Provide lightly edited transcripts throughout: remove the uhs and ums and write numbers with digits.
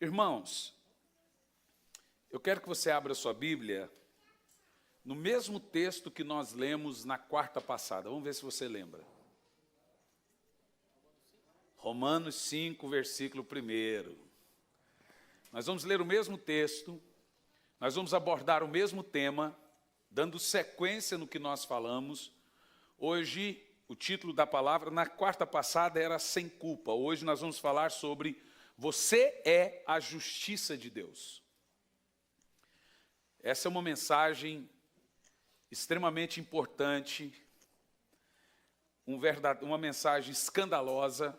Irmãos, eu quero que você abra sua Bíblia no mesmo texto que nós lemos na quarta passada. Vamos ver se você lembra. Romanos 5, versículo 1. Nós vamos ler o mesmo texto, nós vamos abordar o mesmo tema, dando sequência no que nós falamos. Hoje, o título da palavra, na quarta passada, era Sem Culpa. Hoje nós vamos falar sobre Você é a Justiça de Deus. Essa é uma mensagem extremamente importante, uma mensagem escandalosa,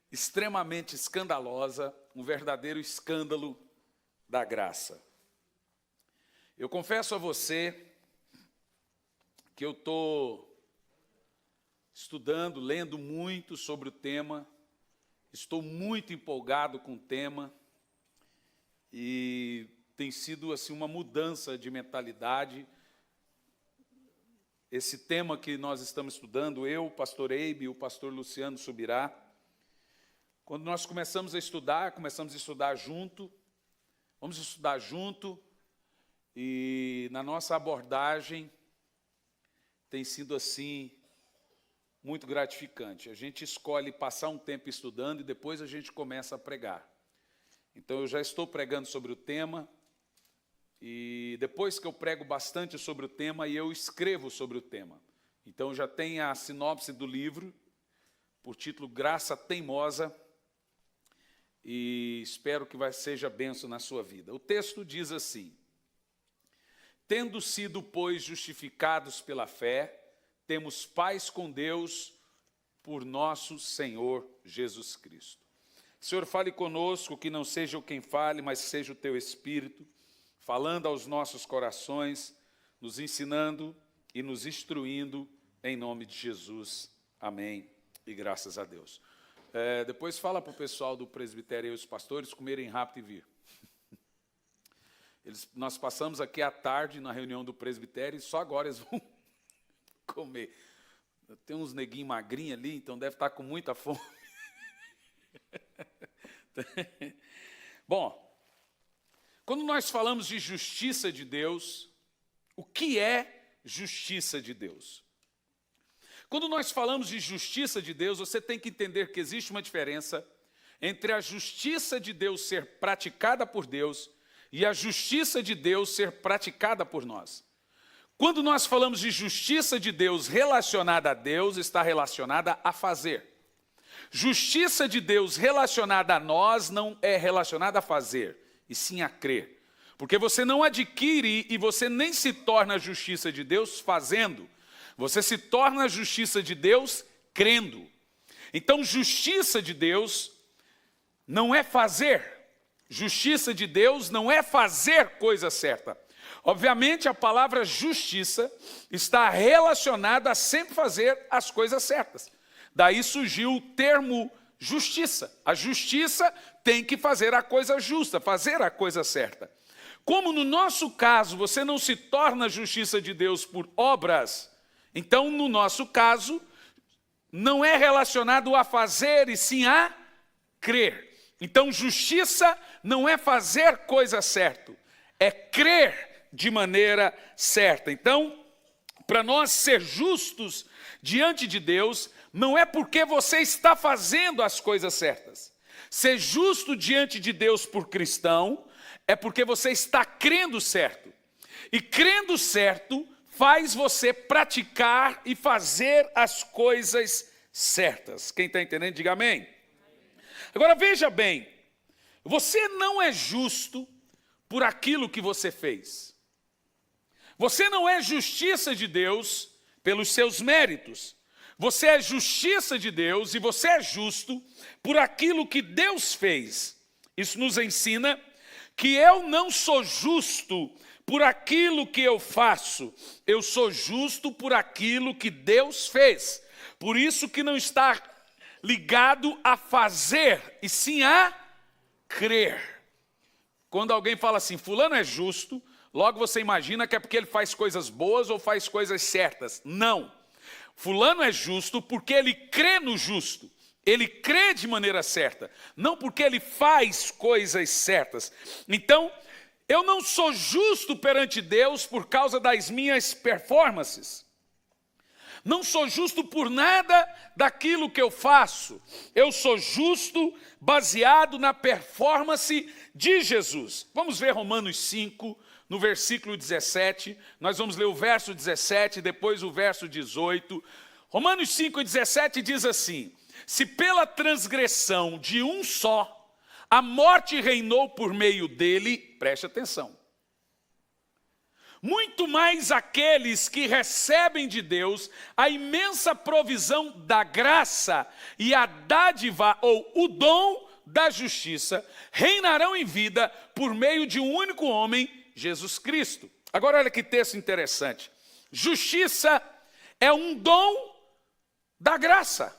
extremamente escandalosa, um verdadeiro escândalo da graça. Eu confesso a você que eu estou estudando, lendo muito sobre o tema, estou muito empolgado com o tema e tem sido assim uma mudança de mentalidade. Esse tema que nós estamos estudando, eu, o pastor Eibe e o pastor Luciano Subirá, quando nós começamos a estudar junto, vamos estudar junto, e na nossa abordagem tem sido assim muito gratificante. A gente escolhe passar um tempo estudando e depois a gente começa a pregar. Então eu já estou pregando sobre o tema, e depois que eu prego bastante sobre o tema, eu escrevo sobre o tema. Então já tem a sinopse do livro, por título Graça Teimosa, e espero que seja bênção na sua vida. O texto diz assim: tendo sido, pois, justificados pela fé, temos paz com Deus por nosso Senhor Jesus Cristo. Senhor, fale conosco, que não seja eu quem fale, mas seja o teu Espírito, falando aos nossos corações, nos ensinando e nos instruindo, em nome de Jesus. Amém. E graças a Deus. Depois fala para o pessoal do presbitério e os pastores comerem rápido e vir. Nós passamos aqui à tarde na reunião do presbitério e só agora eles vão comer. Tem uns neguinhos magrinhos ali, então deve estar com muita fome. Bom, quando nós falamos de justiça de Deus, o que é justiça de Deus? Quando nós falamos de justiça de Deus, você tem que entender que existe uma diferença entre a justiça de Deus ser praticada por Deus e a justiça de Deus ser praticada por nós. Quando nós falamos de justiça de Deus relacionada a Deus, está relacionada a fazer. Justiça de Deus relacionada a nós não é relacionada a fazer, e sim a crer. Porque você não adquire e você nem se torna a justiça de Deus fazendo. Você se torna a justiça de Deus crendo. Então, justiça de Deus não é fazer. Justiça de Deus não é fazer coisa certa. Obviamente, a palavra justiça está relacionada a sempre fazer as coisas certas. Daí surgiu o termo justiça. A justiça tem que fazer a coisa justa, fazer a coisa certa. Como no nosso caso, você não se torna a justiça de Deus por obras, então, no nosso caso, não é relacionado a fazer e sim a crer. Então, justiça não é fazer coisa certa, é crer de maneira certa. Então, para nós ser justos diante de Deus, não é porque você está fazendo as coisas certas. Ser justo diante de Deus por cristão é porque você está crendo certo. E crendo certo faz você praticar e fazer as coisas certas. Quem está entendendo, diga amém. Agora veja bem, você não é justo por aquilo que você fez. Você não é justiça de Deus pelos seus méritos. Você é justiça de Deus e você é justo por aquilo que Deus fez. Isso nos ensina que eu não sou justo por aquilo que eu faço, eu sou justo por aquilo que Deus fez. Por isso que não está ligado a fazer, e sim a crer. Quando alguém fala assim, fulano é justo, logo você imagina que é porque ele faz coisas boas ou faz coisas certas. Não. Fulano é justo porque ele crê no justo. Ele crê de maneira certa, não porque ele faz coisas certas. Então, eu não sou justo perante Deus por causa das minhas performances. Não sou justo por nada daquilo que eu faço. Eu sou justo baseado na performance de Jesus. Vamos ver Romanos 5, no versículo 17. Nós vamos ler o verso 17, depois o verso 18. Romanos 5, 17 diz assim: se pela transgressão de um só, a morte reinou por meio dele, preste atenção, muito mais aqueles que recebem de Deus a imensa provisão da graça e a dádiva ou o dom da justiça, reinarão em vida por meio de um único homem, Jesus Cristo. Agora olha que texto interessante. Justiça é um dom da graça.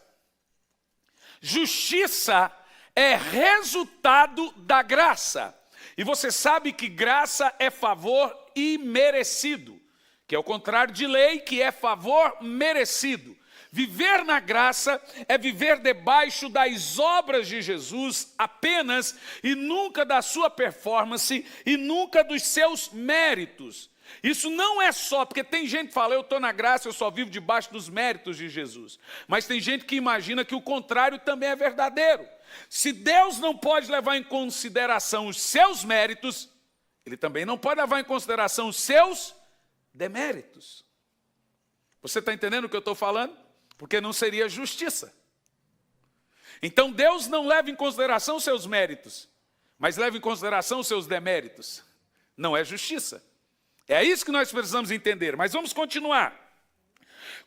Justiça é resultado da graça. E você sabe que graça é favor imerecido, que é o contrário de lei, que é favor merecido. Viver na graça é viver debaixo das obras de Jesus apenas e nunca da sua performance e nunca dos seus méritos. Isso não é só, porque tem gente que fala, eu estou na graça, eu só vivo debaixo dos méritos de Jesus. Mas tem gente que imagina que o contrário também é verdadeiro. Se Deus não pode levar em consideração os seus méritos, Ele também não pode levar em consideração os seus deméritos. Você está entendendo o que eu estou falando? Porque não seria justiça. Então Deus não leva em consideração os seus méritos, mas leva em consideração os seus deméritos. Não é justiça. É isso que nós precisamos entender, mas vamos continuar.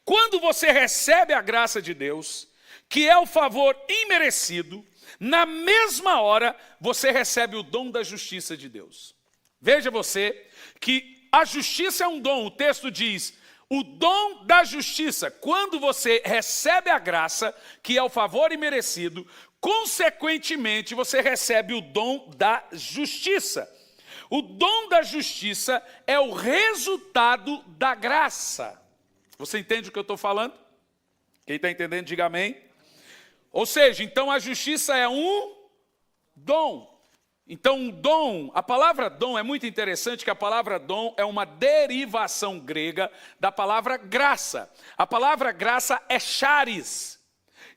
Quando você recebe a graça de Deus, que é o favor imerecido, na mesma hora você recebe o dom da justiça de Deus. Veja você que a justiça é um dom, o texto diz, o dom da justiça. Quando você recebe a graça, que é o favor imerecido, consequentemente você recebe o dom da justiça. O dom da justiça é o resultado da graça. Você entende o que eu estou falando? Quem está entendendo, diga amém. Ou seja, então a justiça é um dom. Então um dom, a palavra dom é muito interessante, que a palavra dom é uma derivação grega da palavra graça. A palavra graça é charis.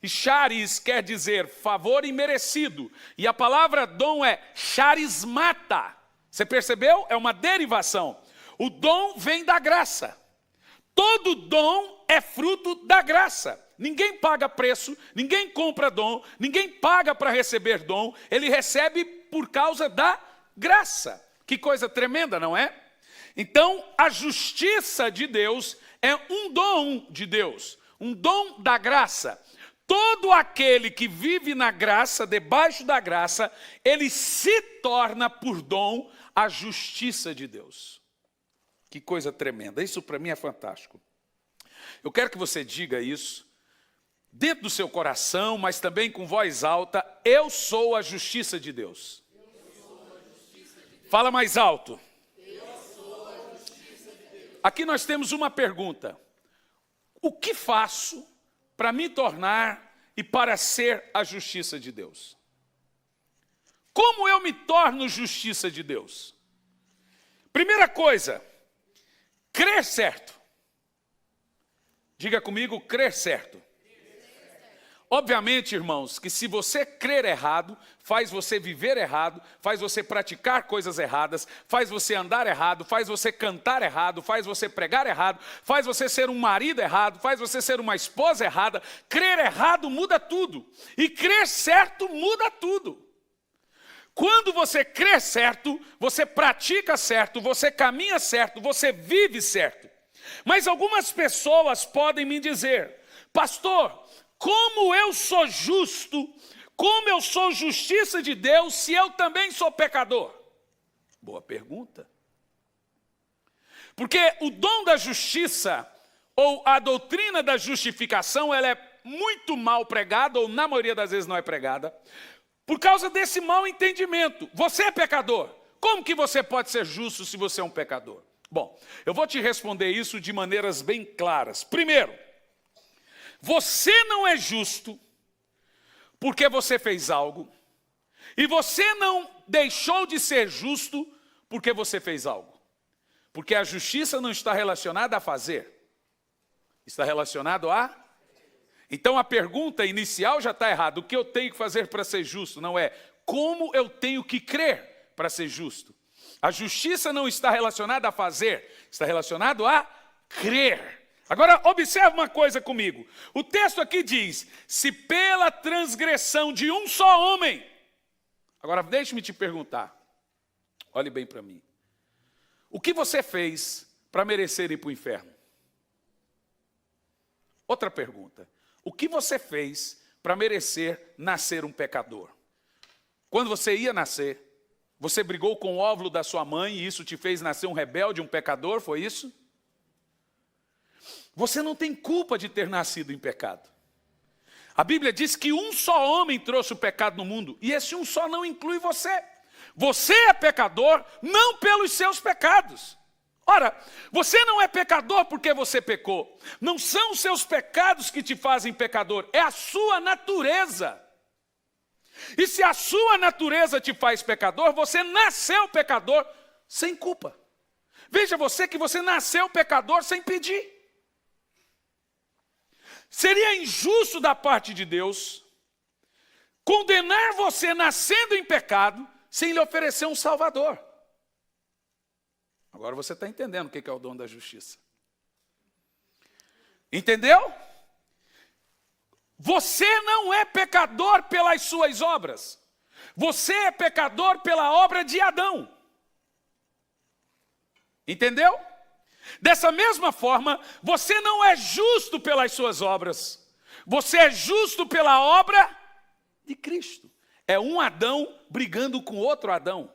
E charis quer dizer favor imerecido. E a palavra dom é charismata. Você percebeu? É uma derivação. O dom vem da graça. Todo dom é fruto da graça. Ninguém paga preço, ninguém compra dom, ninguém paga para receber dom. Ele recebe por causa da graça. Que coisa tremenda, não é? Então, a justiça de Deus é um dom de Deus, um dom da graça. Todo aquele que vive na graça, debaixo da graça, ele se torna por dom a justiça de Deus. Que coisa tremenda, isso para mim é fantástico. Eu quero que você diga isso dentro do seu coração, mas também com voz alta, eu sou a justiça de Deus. Fala mais alto. Aqui nós temos uma pergunta. O que faço para me tornar e para ser a justiça de Deus? Como eu me torno justiça de Deus? Primeira coisa, crer certo. Diga comigo, crer certo. Obviamente, irmãos, que se você crer errado, faz você viver errado, faz você praticar coisas erradas, faz você andar errado, faz você cantar errado, faz você pregar errado, faz você ser um marido errado, faz você ser uma esposa errada. Crer errado muda tudo. E crer certo muda tudo. Quando você crê certo, você pratica certo, você caminha certo, você vive certo. Mas algumas pessoas podem me dizer, pastor, como eu sou justo, como eu sou justiça de Deus, se eu também sou pecador? Boa pergunta. Porque o dom da justiça, ou a doutrina da justificação, ela é muito mal pregada, ou na maioria das vezes não é pregada, por causa desse mau entendimento. Você é pecador. Como que você pode ser justo se você é um pecador? Bom, eu vou te responder isso de maneiras bem claras. Primeiro, você não é justo porque você fez algo, e você não deixou de ser justo porque você fez algo. Porque a justiça não está relacionada a fazer, está relacionado a... Então a pergunta inicial já está errada. O que eu tenho que fazer para ser justo? Não é como eu tenho que crer para ser justo. A justiça não está relacionada a fazer, está relacionado a crer. Agora observe uma coisa comigo. O texto aqui diz, se pela transgressão de um só homem. Agora deixe-me te perguntar, olhe bem para mim. O que você fez para merecer ir para o inferno? Outra pergunta. O que você fez para merecer nascer um pecador? Quando você ia nascer, você brigou com o óvulo da sua mãe e isso te fez nascer um rebelde, um pecador, foi isso? Você não tem culpa de ter nascido em pecado. A Bíblia diz que um só homem trouxe o pecado no mundo e esse um só não inclui você. Você é pecador não pelos seus pecados. Ora, você não é pecador porque você pecou. Não são os seus pecados que te fazem pecador, é a sua natureza. E se a sua natureza te faz pecador, você nasceu pecador sem culpa. Veja você que você nasceu pecador sem pedir. Seria injusto da parte de Deus condenar você nascendo em pecado sem lhe oferecer um Salvador. Agora você está entendendo o que é o dom da justiça. Entendeu? Você não é pecador pelas suas obras. Você é pecador pela obra de Adão. Entendeu? Dessa mesma forma, você não é justo pelas suas obras. Você é justo pela obra de Cristo. É um Adão brigando com outro Adão.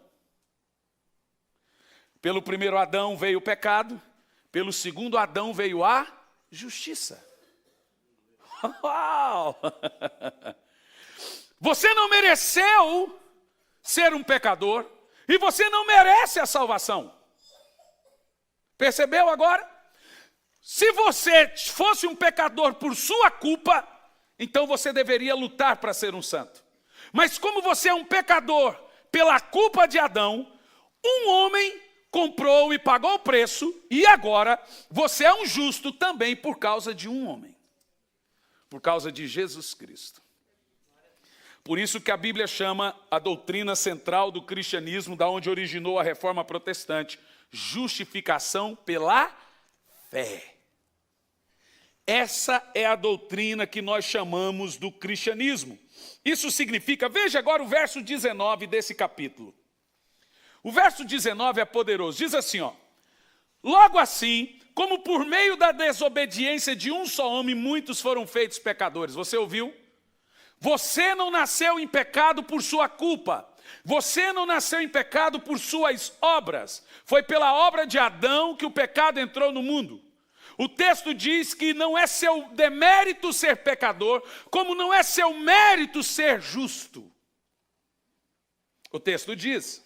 Pelo primeiro Adão veio o pecado, pelo segundo Adão veio a justiça. Uau! Você não mereceu ser um pecador e você não merece a salvação. Percebeu agora? Se você fosse um pecador por sua culpa, então você deveria lutar para ser um santo. Mas como você é um pecador pela culpa de Adão, um homem comprou e pagou o preço, e agora você é um justo também por causa de um homem. Por causa de Jesus Cristo. Por isso que a Bíblia chama a doutrina central do cristianismo, da onde originou a reforma protestante, justificação pela fé. Essa é a doutrina que nós chamamos do cristianismo. Isso significa, veja agora o verso 19 desse capítulo. O verso 19 é poderoso, diz assim, ó. Logo assim, como por meio da desobediência de um só homem, muitos foram feitos pecadores. Você ouviu? Você não nasceu em pecado por sua culpa. Você não nasceu em pecado por suas obras. Foi pela obra de Adão que o pecado entrou no mundo. O texto diz que não é seu demérito ser pecador, como não é seu mérito ser justo. O texto diz...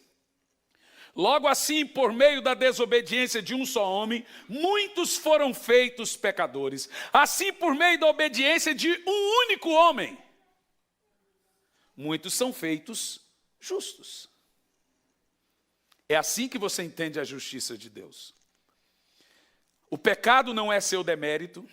Logo assim, por meio da desobediência de um só homem, muitos foram feitos pecadores. Assim, por meio da obediência de um único homem, muitos são feitos justos. É assim que você entende a justiça de Deus. O pecado não é seu demérito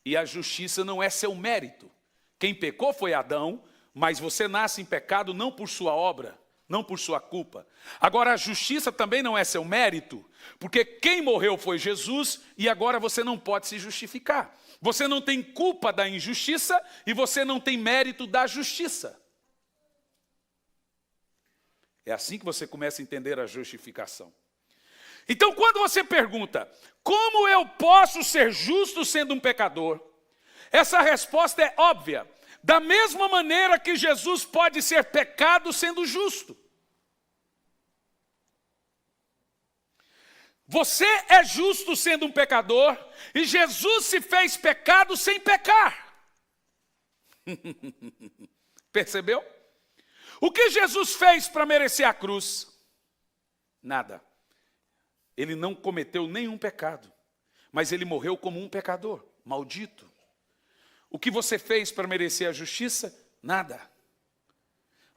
e a justiça não é seu mérito. Quem pecou foi Adão, mas você nasce em pecado não por sua obra, não por sua culpa. Agora, a justiça também não é seu mérito, porque quem morreu foi Jesus e agora você não pode se justificar. Você não tem culpa da injustiça e você não tem mérito da justiça. É assim que você começa a entender a justificação. Então, quando você pergunta, como eu posso ser justo sendo um pecador? Essa resposta é óbvia. Da mesma maneira que Jesus pode ser pecado sendo justo. Você é justo sendo um pecador e Jesus se fez pecado sem pecar. Percebeu? O que Jesus fez para merecer a cruz? Nada. Ele não cometeu nenhum pecado, mas ele morreu como um pecador, maldito. O que você fez para merecer a justiça? Nada.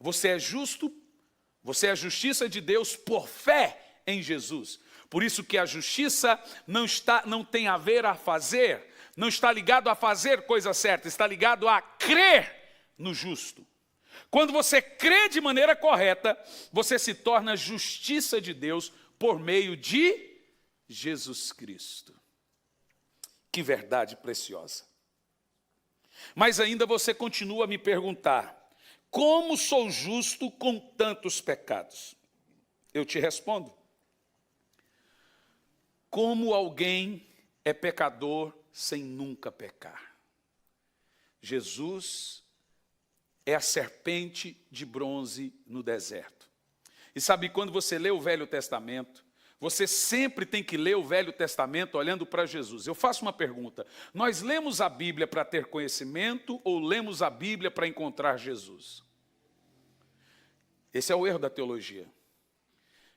você é justo, você é a justiça de Deus por fé em Jesus. Por isso que a justiça não tem a ver a fazer, não está ligado a fazer coisa certa, está ligado a crer no justo. Quando você crê de maneira correta, você se torna justiça de Deus por meio de Jesus Cristo. Que verdade preciosa. Mas ainda você continua a me perguntar, como sou justo com tantos pecados? Eu te respondo. Como alguém é pecador sem nunca pecar? Jesus é a serpente de bronze no deserto. E sabe, quando você lê o Velho Testamento, você sempre tem que ler o Velho Testamento olhando para Jesus. Eu faço uma pergunta, nós lemos a Bíblia para ter conhecimento ou lemos a Bíblia para encontrar Jesus? Esse é o erro da teologia.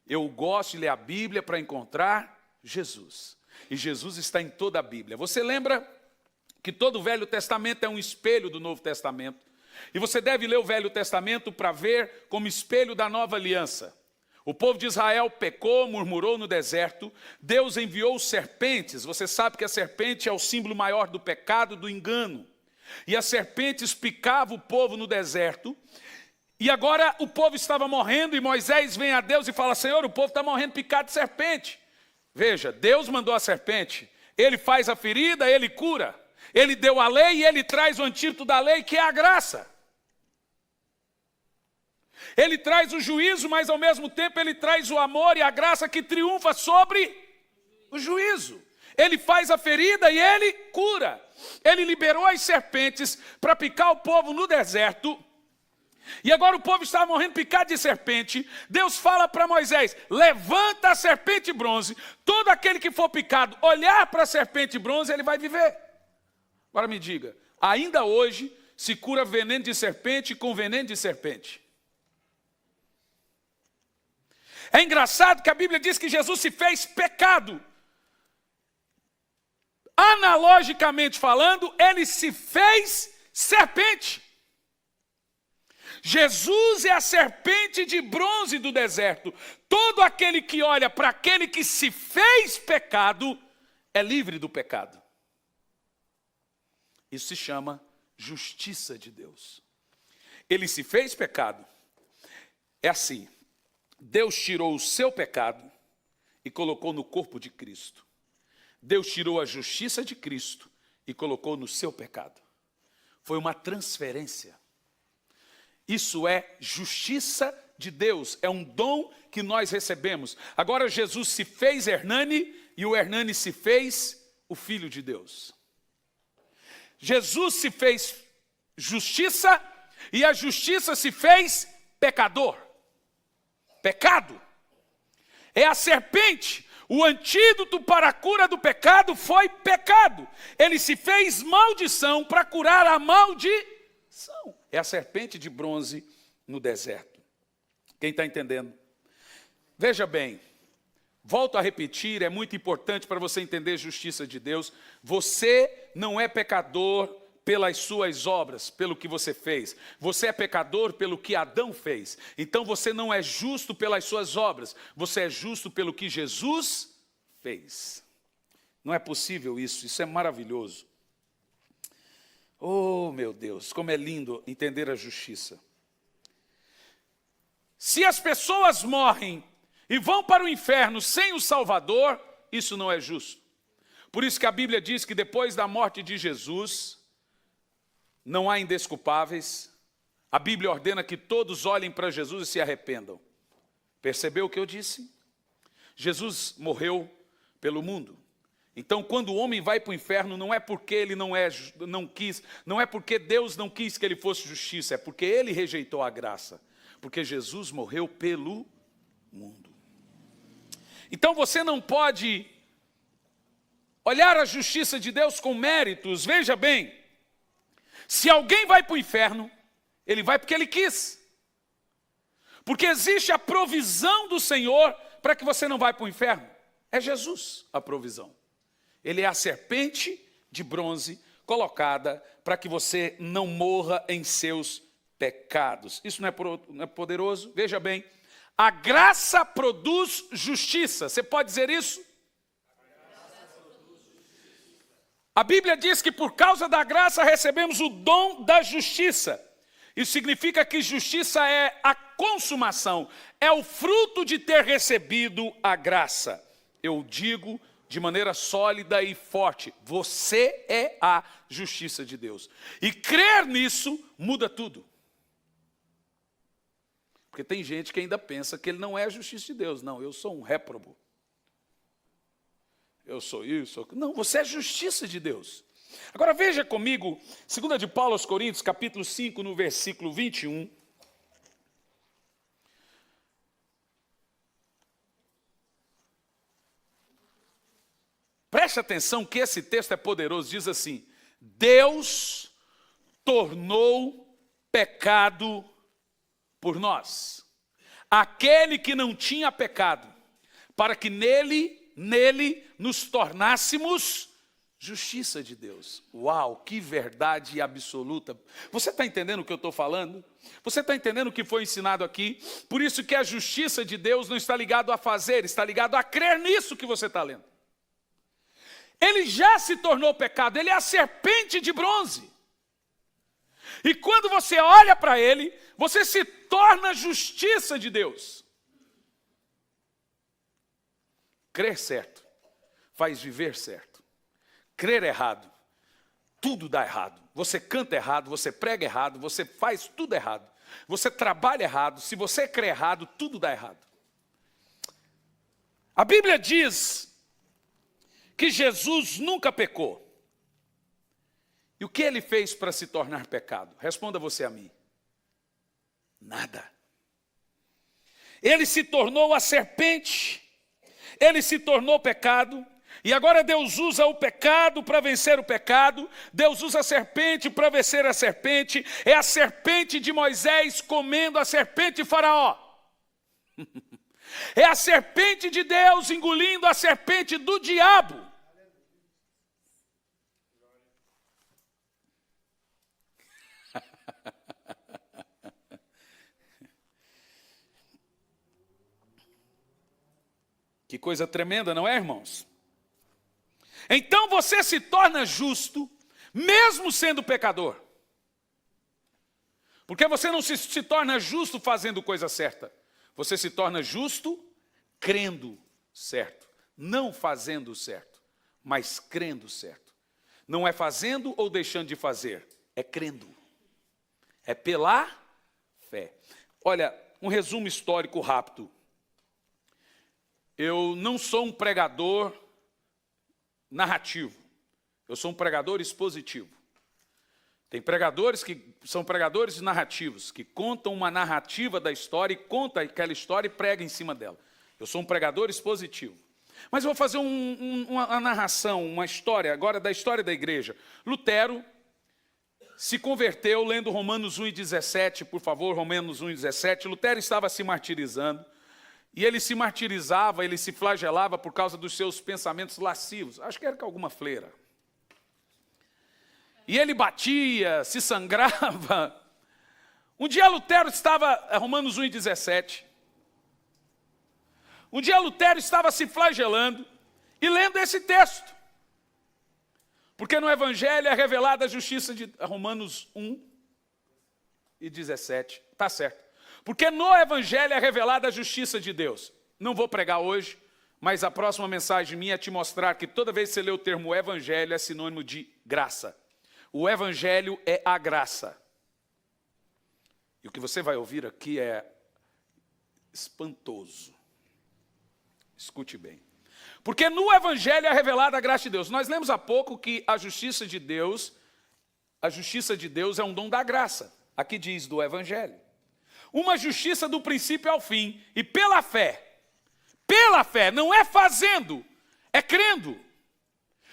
Eu gosto de ler a Bíblia para encontrar Jesus. E Jesus está em toda a Bíblia. Você lembra que todo o Velho Testamento é um espelho do Novo Testamento? E você deve ler o Velho Testamento para ver como espelho da nova aliança. O povo de Israel pecou, murmurou no deserto. Deus enviou serpentes. Você sabe que a serpente é o símbolo maior do pecado, do engano. E as serpentes picavam o povo no deserto. E agora o povo estava morrendo e Moisés vem a Deus e fala, Senhor, o povo está morrendo picado de serpente. Veja, Deus mandou a serpente. Ele faz a ferida, ele cura. Ele deu a lei e ele traz o antídoto da lei, que é a graça. Ele traz o juízo, mas ao mesmo tempo ele traz o amor e a graça que triunfa sobre o juízo. Ele faz a ferida e ele cura. Ele liberou as serpentes para picar o povo no deserto. E agora o povo estava morrendo picado de serpente. Deus fala para Moisés, levanta a serpente bronze. Todo aquele que for picado, olhar para a serpente bronze, ele vai viver. Agora me diga, ainda hoje se cura veneno de serpente com veneno de serpente. É engraçado que a Bíblia diz que Jesus se fez pecado. Analogicamente falando, ele se fez serpente. Jesus é a serpente de bronze do deserto. Todo aquele que olha para aquele que se fez pecado, é livre do pecado. Isso se chama justiça de Deus. Ele se fez pecado. É assim. Deus tirou o seu pecado e colocou no corpo de Cristo. Deus tirou a justiça de Cristo e colocou no seu pecado. Foi uma transferência. Isso é justiça de Deus, é um dom que nós recebemos. Agora Jesus se fez Hernani e o Hernani se fez o Filho de Deus. Jesus se fez justiça e a justiça se fez pecador. Pecado. É a serpente. O antídoto para a cura do pecado foi pecado. Ele se fez maldição para curar a maldição. É a serpente de bronze no deserto. Quem está entendendo? Veja bem, volto a repetir, é muito importante para você entender a justiça de Deus. Você não é pecador pelas suas obras, pelo que você fez. Você é pecador pelo que Adão fez. Então você não é justo pelas suas obras. Você é justo pelo que Jesus fez. Não é possível isso, isso é maravilhoso. Oh, meu Deus, como é lindo entender a justiça. Se as pessoas morrem e vão para o inferno sem o Salvador, isso não é justo. Por isso que a Bíblia diz que depois da morte de Jesus, não há indesculpáveis. A Bíblia ordena que todos olhem para Jesus e se arrependam. Percebeu o que eu disse? Jesus morreu pelo mundo. Então, quando o homem vai para o inferno, não é porque ele não quis, não é porque Deus não quis que ele fosse justiça, é porque ele rejeitou a graça. Porque Jesus morreu pelo mundo. Então, você não pode olhar a justiça de Deus com méritos. Veja bem, se alguém vai para o inferno, ele vai porque ele quis. Porque existe a provisão do Senhor para que você não vá para o inferno. É Jesus a provisão. Ele é a serpente de bronze colocada para que você não morra em seus pecados. Isso não é poderoso? Veja bem, a graça produz justiça. Você pode dizer isso? A Bíblia diz que por causa da graça recebemos o dom da justiça. Isso significa que justiça é a consumação, é o fruto de ter recebido a graça. Eu digo de maneira sólida e forte, você é a justiça de Deus. E crer nisso muda tudo. Porque tem gente que ainda pensa que ele não é a justiça de Deus. Não, eu sou um réprobo. Eu sou isso. Não, você é a justiça de Deus. Agora veja comigo, 2 de Paulo aos Coríntios, capítulo 5, no versículo 21. Preste atenção que esse texto é poderoso, diz assim: Deus tornou pecado por nós, aquele que não tinha pecado, para que nele nos tornássemos justiça de Deus. Uau, que verdade absoluta. Você está entendendo o que eu estou falando? Você está entendendo o que foi ensinado aqui? Por isso que a justiça de Deus não está ligado a fazer, está ligado a crer nisso que você está lendo. Ele já se tornou pecado, ele é a serpente de bronze. E quando você olha para ele, você se torna justiça de Deus. Crer certo faz viver certo. Crer errado, tudo dá errado. Você canta errado, você prega errado, você faz tudo errado. Você trabalha errado, se você crê errado, tudo dá errado. A Bíblia diz que Jesus nunca pecou. E o que ele fez para se tornar pecado? Responda você a mim. Nada. Ele se tornou a serpente, ele se tornou pecado, e agora Deus usa o pecado para vencer o pecado, Deus usa a serpente para vencer a serpente, é a serpente de Moisés comendo a serpente de Faraó. É a serpente de Deus engolindo a serpente do diabo. Que coisa tremenda, não é, irmãos? Então você se torna justo, mesmo sendo pecador. Porque você não se torna justo fazendo coisa certa. Você se torna justo crendo certo. Não fazendo certo, mas crendo certo. Não é fazendo ou deixando de fazer, é crendo. É pela fé. Olha, um resumo histórico rápido. Eu não sou um pregador narrativo, eu sou um pregador expositivo. Tem pregadores que são pregadores narrativos, que contam uma narrativa da história e conta aquela história e prega em cima dela. Eu sou um pregador expositivo. Mas eu vou fazer uma narração, uma história, agora da história da igreja. Lutero se converteu lendo Romanos 1,17, por favor, Romanos 1,17. Lutero estava se martirizando. E ele se martirizava, ele se flagelava por causa dos seus pensamentos lascivos. Acho que era com alguma fleira. E ele batia, se sangrava. Um dia Lutero estava, Romanos 1,17. Um dia Lutero estava se flagelando e lendo esse texto. Porque no Evangelho é revelada a justiça de Romanos 1,17. Está certo. Porque no Evangelho é revelada a justiça de Deus. Não vou pregar hoje, mas a próxima mensagem minha é te mostrar que toda vez que você lê o termo Evangelho é sinônimo de graça. O Evangelho é a graça. E o que você vai ouvir aqui é espantoso. Escute bem. Porque no Evangelho é revelada a graça de Deus. Nós lemos há pouco que a justiça de Deus é um dom da graça. Aqui diz do Evangelho. Uma justiça do princípio ao fim, e pela fé, não é fazendo, é crendo.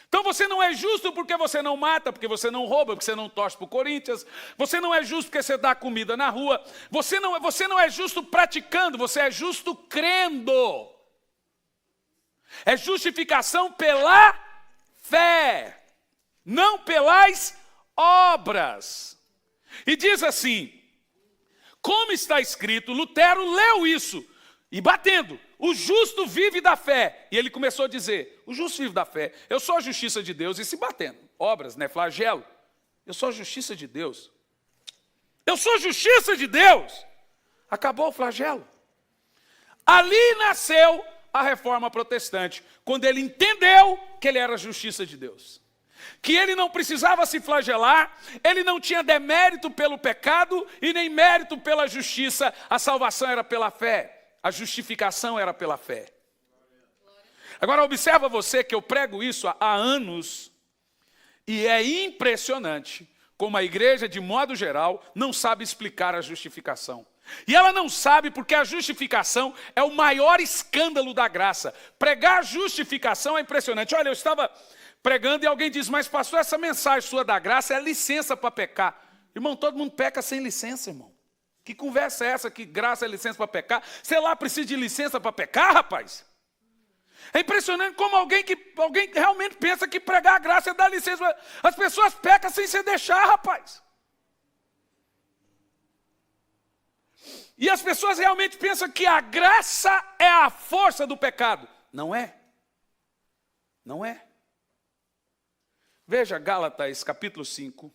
Então você não é justo porque você não mata, porque você não rouba, porque você não torce para o Corinthians, você não é justo porque você dá comida na rua, você não é justo praticando, você é justo crendo. É justificação pela fé, não pelas obras. E diz assim, como está escrito, Lutero leu isso, e batendo, o justo vive da fé. E ele começou a dizer, o justo vive da fé, eu sou a justiça de Deus, e se batendo, obras, né, flagelo, eu sou a justiça de Deus. Eu sou a justiça de Deus. Acabou o flagelo. Ali nasceu a reforma protestante, quando ele entendeu que ele era a justiça de Deus. Que ele não precisava se flagelar, ele não tinha demérito pelo pecado e nem mérito pela justiça. A salvação era pela fé, a justificação era pela fé. Agora observa você que eu prego isso há anos e é impressionante como a igreja, de modo geral, não sabe explicar a justificação. E ela não sabe porque a justificação é o maior escândalo da graça. Pregar justificação é impressionante. Olha, eu estava pregando e alguém diz, mas pastor, essa mensagem sua da graça é licença para pecar. Irmão, todo mundo peca sem licença, irmão. Que conversa é essa que graça é licença para pecar? Sei lá, precisa de licença para pecar, rapaz? É impressionante como alguém realmente pensa que pregar a graça é dar licença. As pessoas pecam sem se deixar, rapaz. E as pessoas realmente pensam que a graça é a força do pecado. Não é. Não é. Veja Gálatas capítulo 5.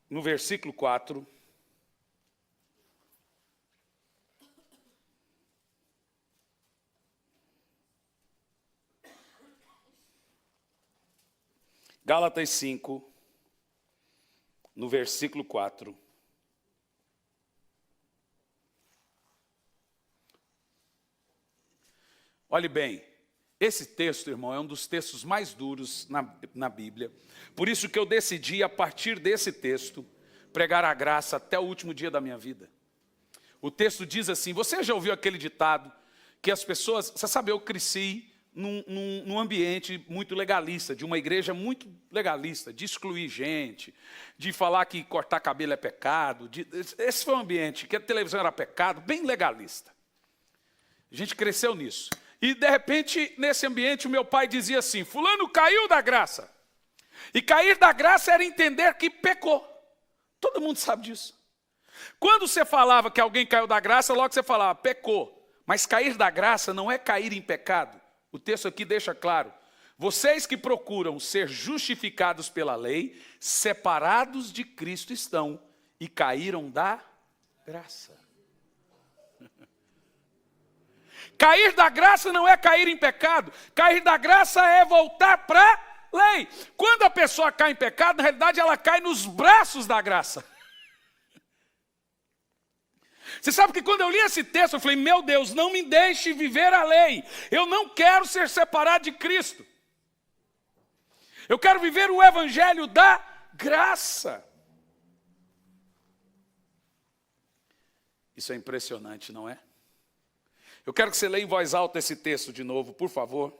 No versículo 4. Gálatas 5, no versículo 4. Olhe bem, esse texto, irmão, é um dos textos mais duros na Bíblia. Por isso que eu decidi, a partir desse texto, pregar a graça até o último dia da minha vida. O texto diz assim, você já ouviu aquele ditado, que as pessoas, você sabe, eu cresci num ambiente muito legalista, de uma igreja muito legalista, de excluir gente, de falar que cortar cabelo é pecado. Esse foi um ambiente, que a televisão era pecado, bem legalista. A gente cresceu nisso. E de repente, nesse ambiente, o meu pai dizia assim, fulano caiu da graça. E cair da graça era entender que pecou. Todo mundo sabe disso. Quando você falava que alguém caiu da graça, logo você falava, pecou. Mas cair da graça não é cair em pecado. O texto aqui deixa claro, vocês que procuram ser justificados pela lei, separados de Cristo estão e caíram da graça. Cair da graça não é cair em pecado, cair da graça é voltar para a lei. Quando a pessoa cai em pecado, na realidade ela cai nos braços da graça. Você sabe que quando eu li esse texto, eu falei, meu Deus, não me deixe viver a lei. Eu não quero ser separado de Cristo. Eu quero viver o evangelho da graça. Isso é impressionante, não é? Eu quero que você leia em voz alta esse texto de novo, por favor.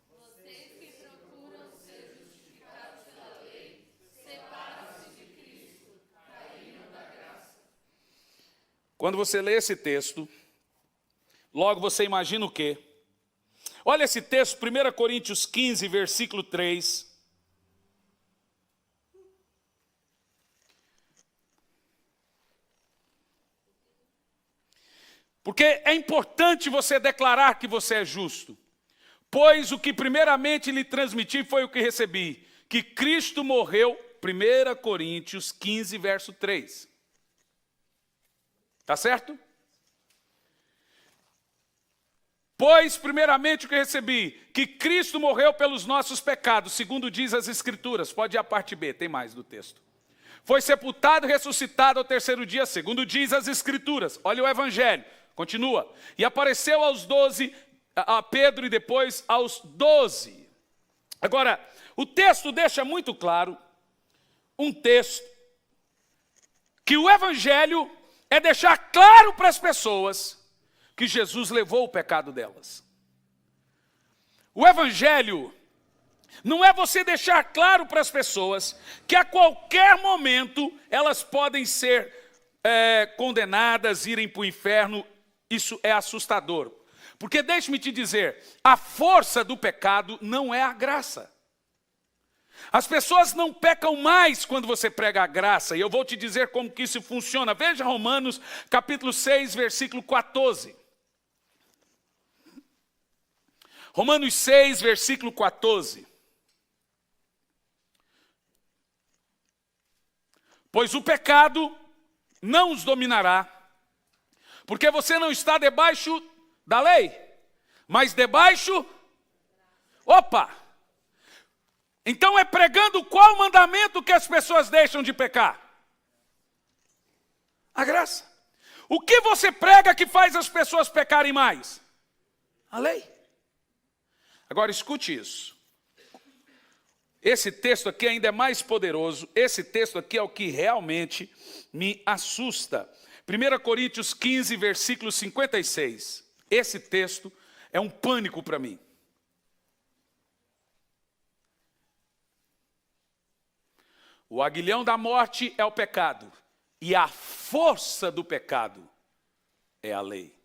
Vocês que procuram ser justificados pela lei, separam-se de Cristo, caíram da graça. Quando você lê esse texto, logo você imagina o quê? Olha esse texto, 1 Coríntios 15, versículo 3. Porque é importante você declarar que você é justo. Pois o que primeiramente lhe transmiti foi o que recebi, que Cristo morreu, 1 Coríntios 15, verso 3. Tá certo? Pois primeiramente o que recebi, que Cristo morreu pelos nossos pecados, segundo diz as Escrituras. Pode ir à parte B, tem mais do texto. Foi sepultado e ressuscitado ao terceiro dia, segundo diz as Escrituras. Olha o Evangelho. Continua. E apareceu aos 12, a Pedro e depois aos 12. Agora, o texto deixa muito claro, um texto, que o Evangelho é deixar claro para as pessoas que Jesus levou o pecado delas. O Evangelho não é você deixar claro para as pessoas que a qualquer momento elas podem ser condenadas, irem para o inferno. Isso é assustador. Porque deixe-me te dizer, a força do pecado não é a graça. As pessoas não pecam mais quando você prega a graça, e eu vou te dizer como que isso funciona. Veja Romanos capítulo 6, versículo 14. Romanos 6, versículo 14. Pois o pecado não os dominará, porque você não está debaixo da lei, mas debaixo... Opa! Então é pregando qual mandamento que as pessoas deixam de pecar? A graça. O que você prega que faz as pessoas pecarem mais? A lei. Agora escute isso. Esse texto aqui ainda é mais poderoso. Esse texto aqui é o que realmente me assusta. 1 Coríntios 15, versículo 56. Esse texto é um pânico para mim. O aguilhão da morte é o pecado, e a força do pecado é a lei.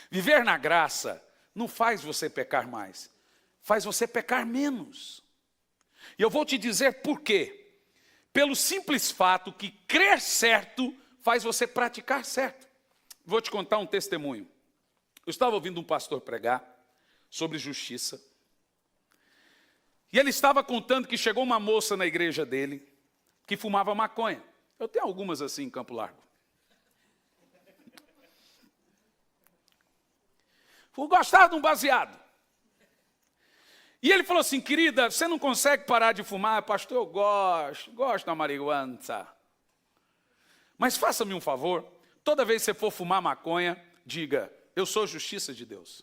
Viver na graça não faz você pecar mais, faz você pecar menos. E eu vou te dizer por quê. Pelo simples fato que crer certo faz você praticar certo. Vou te contar um testemunho. Eu estava ouvindo um pastor pregar sobre justiça. E ele estava contando que chegou uma moça na igreja dele que fumava maconha. Eu tenho algumas assim em Campo Largo. Gostava de um baseado. E ele falou assim, querida, você não consegue parar de fumar? Pastor, eu gosto da marihuana. Mas faça-me um favor, toda vez que você for fumar maconha, diga, eu sou justiça de Deus.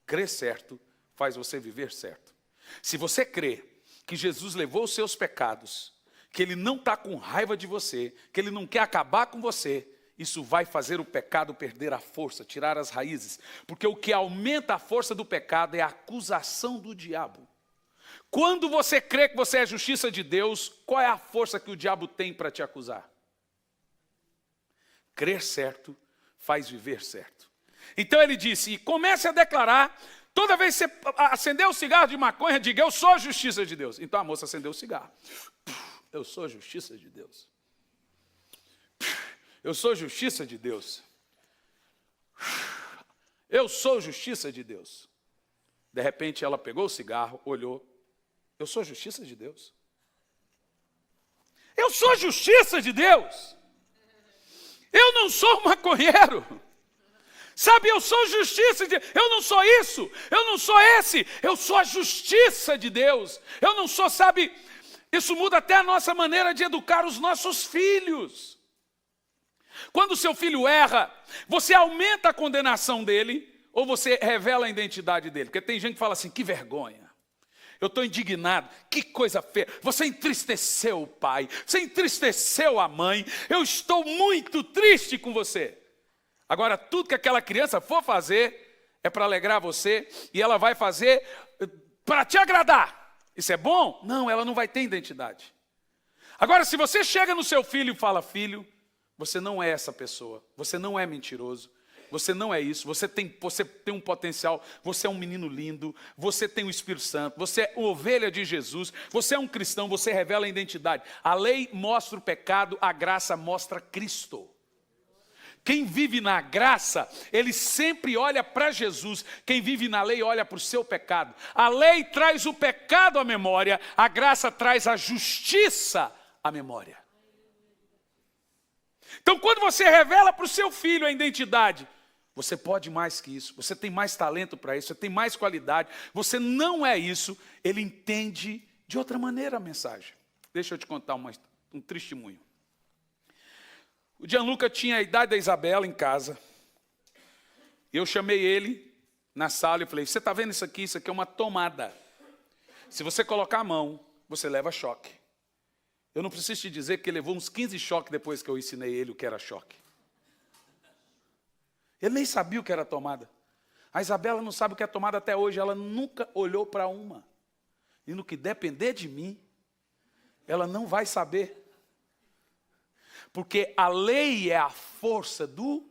Crer certo faz você viver certo. Se você crê que Jesus levou os seus pecados, que Ele não está com raiva de você, que Ele não quer acabar com você, isso vai fazer o pecado perder a força, tirar as raízes. Porque o que aumenta a força do pecado é a acusação do diabo. Quando você crê que você é a justiça de Deus, qual é a força que o diabo tem para te acusar? Crer certo faz viver certo. Então ele disse, e comece a declarar... Toda vez que você acender o cigarro de maconha, diga, eu sou a justiça de Deus. Então a moça acendeu o cigarro. Eu sou a justiça de Deus. Eu sou a justiça de Deus. Eu sou a justiça de Deus. De repente ela pegou o cigarro, olhou. Eu sou a justiça de Deus. Eu sou a justiça de Deus. Eu não sou um maconheiro. Sabe, eu sou justiça de Deus. Eu não sou isso, eu não sou esse. Eu sou a justiça de Deus. Eu não sou, sabe, isso muda até a nossa maneira de educar os nossos filhos. Quando o seu filho erra, você aumenta a condenação dele ou você revela a identidade dele? Porque tem gente que fala assim, que vergonha. Eu estou indignado, que coisa feia. Você entristeceu o pai, você entristeceu a mãe. Eu estou muito triste com você. Agora, tudo que aquela criança for fazer é para alegrar você e ela vai fazer para te agradar. Isso é bom? Não, ela não vai ter identidade. Agora, se você chega no seu filho e fala, filho, você não é essa pessoa, você não é mentiroso, você não é isso, você tem um potencial, você é um menino lindo, você tem o Espírito Santo, você é ovelha de Jesus, você é um cristão, você revela a identidade. A lei mostra o pecado, a graça mostra Cristo. Quem vive na graça, ele sempre olha para Jesus. Quem vive na lei olha para o seu pecado. A lei traz o pecado à memória, a graça traz a justiça à memória. Então, quando você revela para o seu filho a identidade, você pode mais que isso, você tem mais talento para isso, você tem mais qualidade, você não é isso, ele entende de outra maneira a mensagem. Deixa eu te contar um testemunho. O Gianluca tinha a idade da Isabela em casa. Eu chamei ele na sala e falei, você está vendo isso aqui? Isso aqui é uma tomada. Se você colocar a mão, você leva choque. Eu não preciso te dizer que ele levou uns 15 choques depois que eu ensinei ele o que era choque. Ele nem sabia o que era tomada. A Isabela não sabe o que é tomada até hoje. Ela nunca olhou para uma. E no que depender de mim, ela não vai saber. Porque a lei é a força do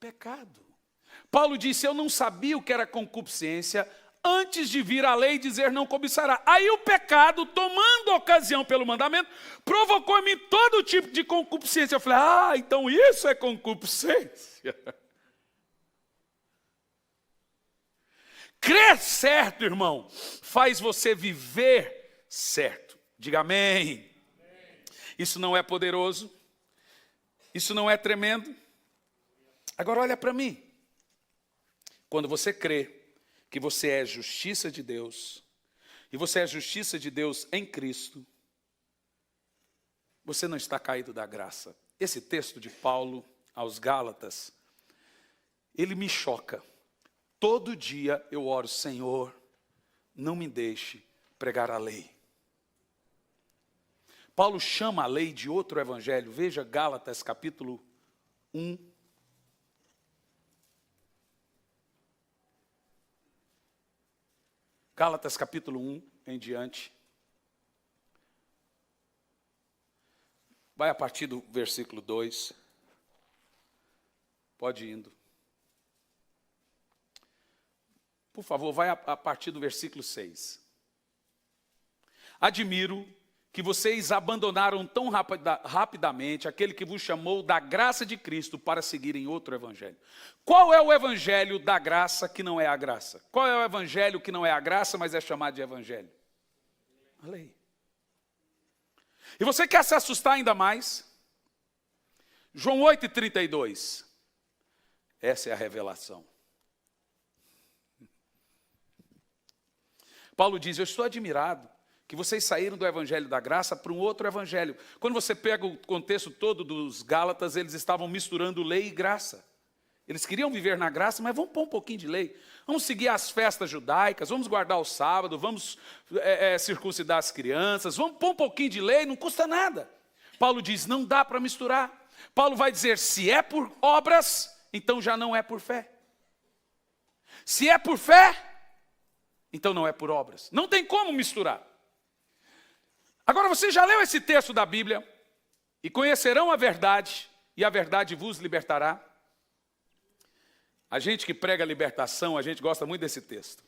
pecado. Paulo disse, eu não sabia o que era concupiscência antes de vir a lei dizer não cobiçará. Aí o pecado, tomando ocasião pelo mandamento, provocou em mim todo tipo de concupiscência. Eu falei, então isso é concupiscência. Crer certo, irmão, faz você viver certo. Diga amém. Isso não é poderoso? Isso não é tremendo? Agora olha para mim. Quando você crê que você é justiça de Deus, e você é justiça de Deus em Cristo, você não está caído da graça. Esse texto de Paulo aos Gálatas, ele me choca. Todo dia eu oro, Senhor, não me deixe pregar a lei. Paulo chama a lei de outro evangelho. Veja Gálatas capítulo 1. Gálatas capítulo 1 em diante. Vai a partir do versículo 2. Pode ir indo. Por favor, vai a partir do versículo 6. Admiro que vocês abandonaram tão rapidamente aquele que vos chamou da graça de Cristo para seguirem outro evangelho. Qual é o evangelho da graça que não é a graça? Qual é o evangelho que não é a graça, mas é chamado de evangelho? A lei. E você quer se assustar ainda mais? João 8,32. Essa é a revelação. Paulo diz, eu estou admirado que vocês saíram do evangelho da graça para um outro evangelho. Quando você pega o contexto todo dos Gálatas, eles estavam misturando lei e graça. Eles queriam viver na graça, mas vamos pôr um pouquinho de lei. Vamos seguir as festas judaicas, vamos guardar o sábado, vamos circuncidar as crianças, vamos pôr um pouquinho de lei, não custa nada. Paulo diz, não dá para misturar. Paulo vai dizer, se é por obras, então já não é por fé. Se é por fé, então não é por obras. Não tem como misturar. Agora você já leu esse texto da Bíblia? E conhecerão a verdade, e a verdade vos libertará. A gente que prega a libertação, a gente gosta muito desse texto.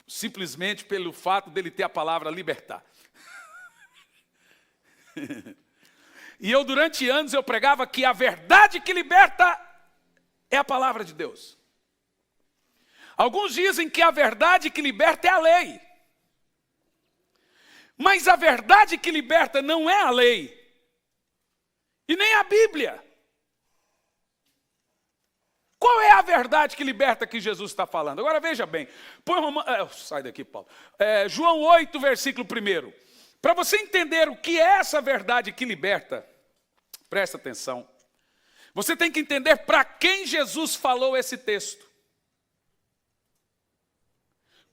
Simplesmente pelo fato dele ter a palavra libertar. E eu durante anos eu pregava que a verdade que liberta é a palavra de Deus. Alguns dizem que a verdade que liberta é a lei. Mas a verdade que liberta não é a lei. E nem a Bíblia. Qual é a verdade que liberta que Jesus está falando? Agora veja bem. Sai daqui, Paulo. João 8, versículo 1. Para você entender o que é essa verdade que liberta, presta atenção. Você tem que entender para quem Jesus falou esse texto.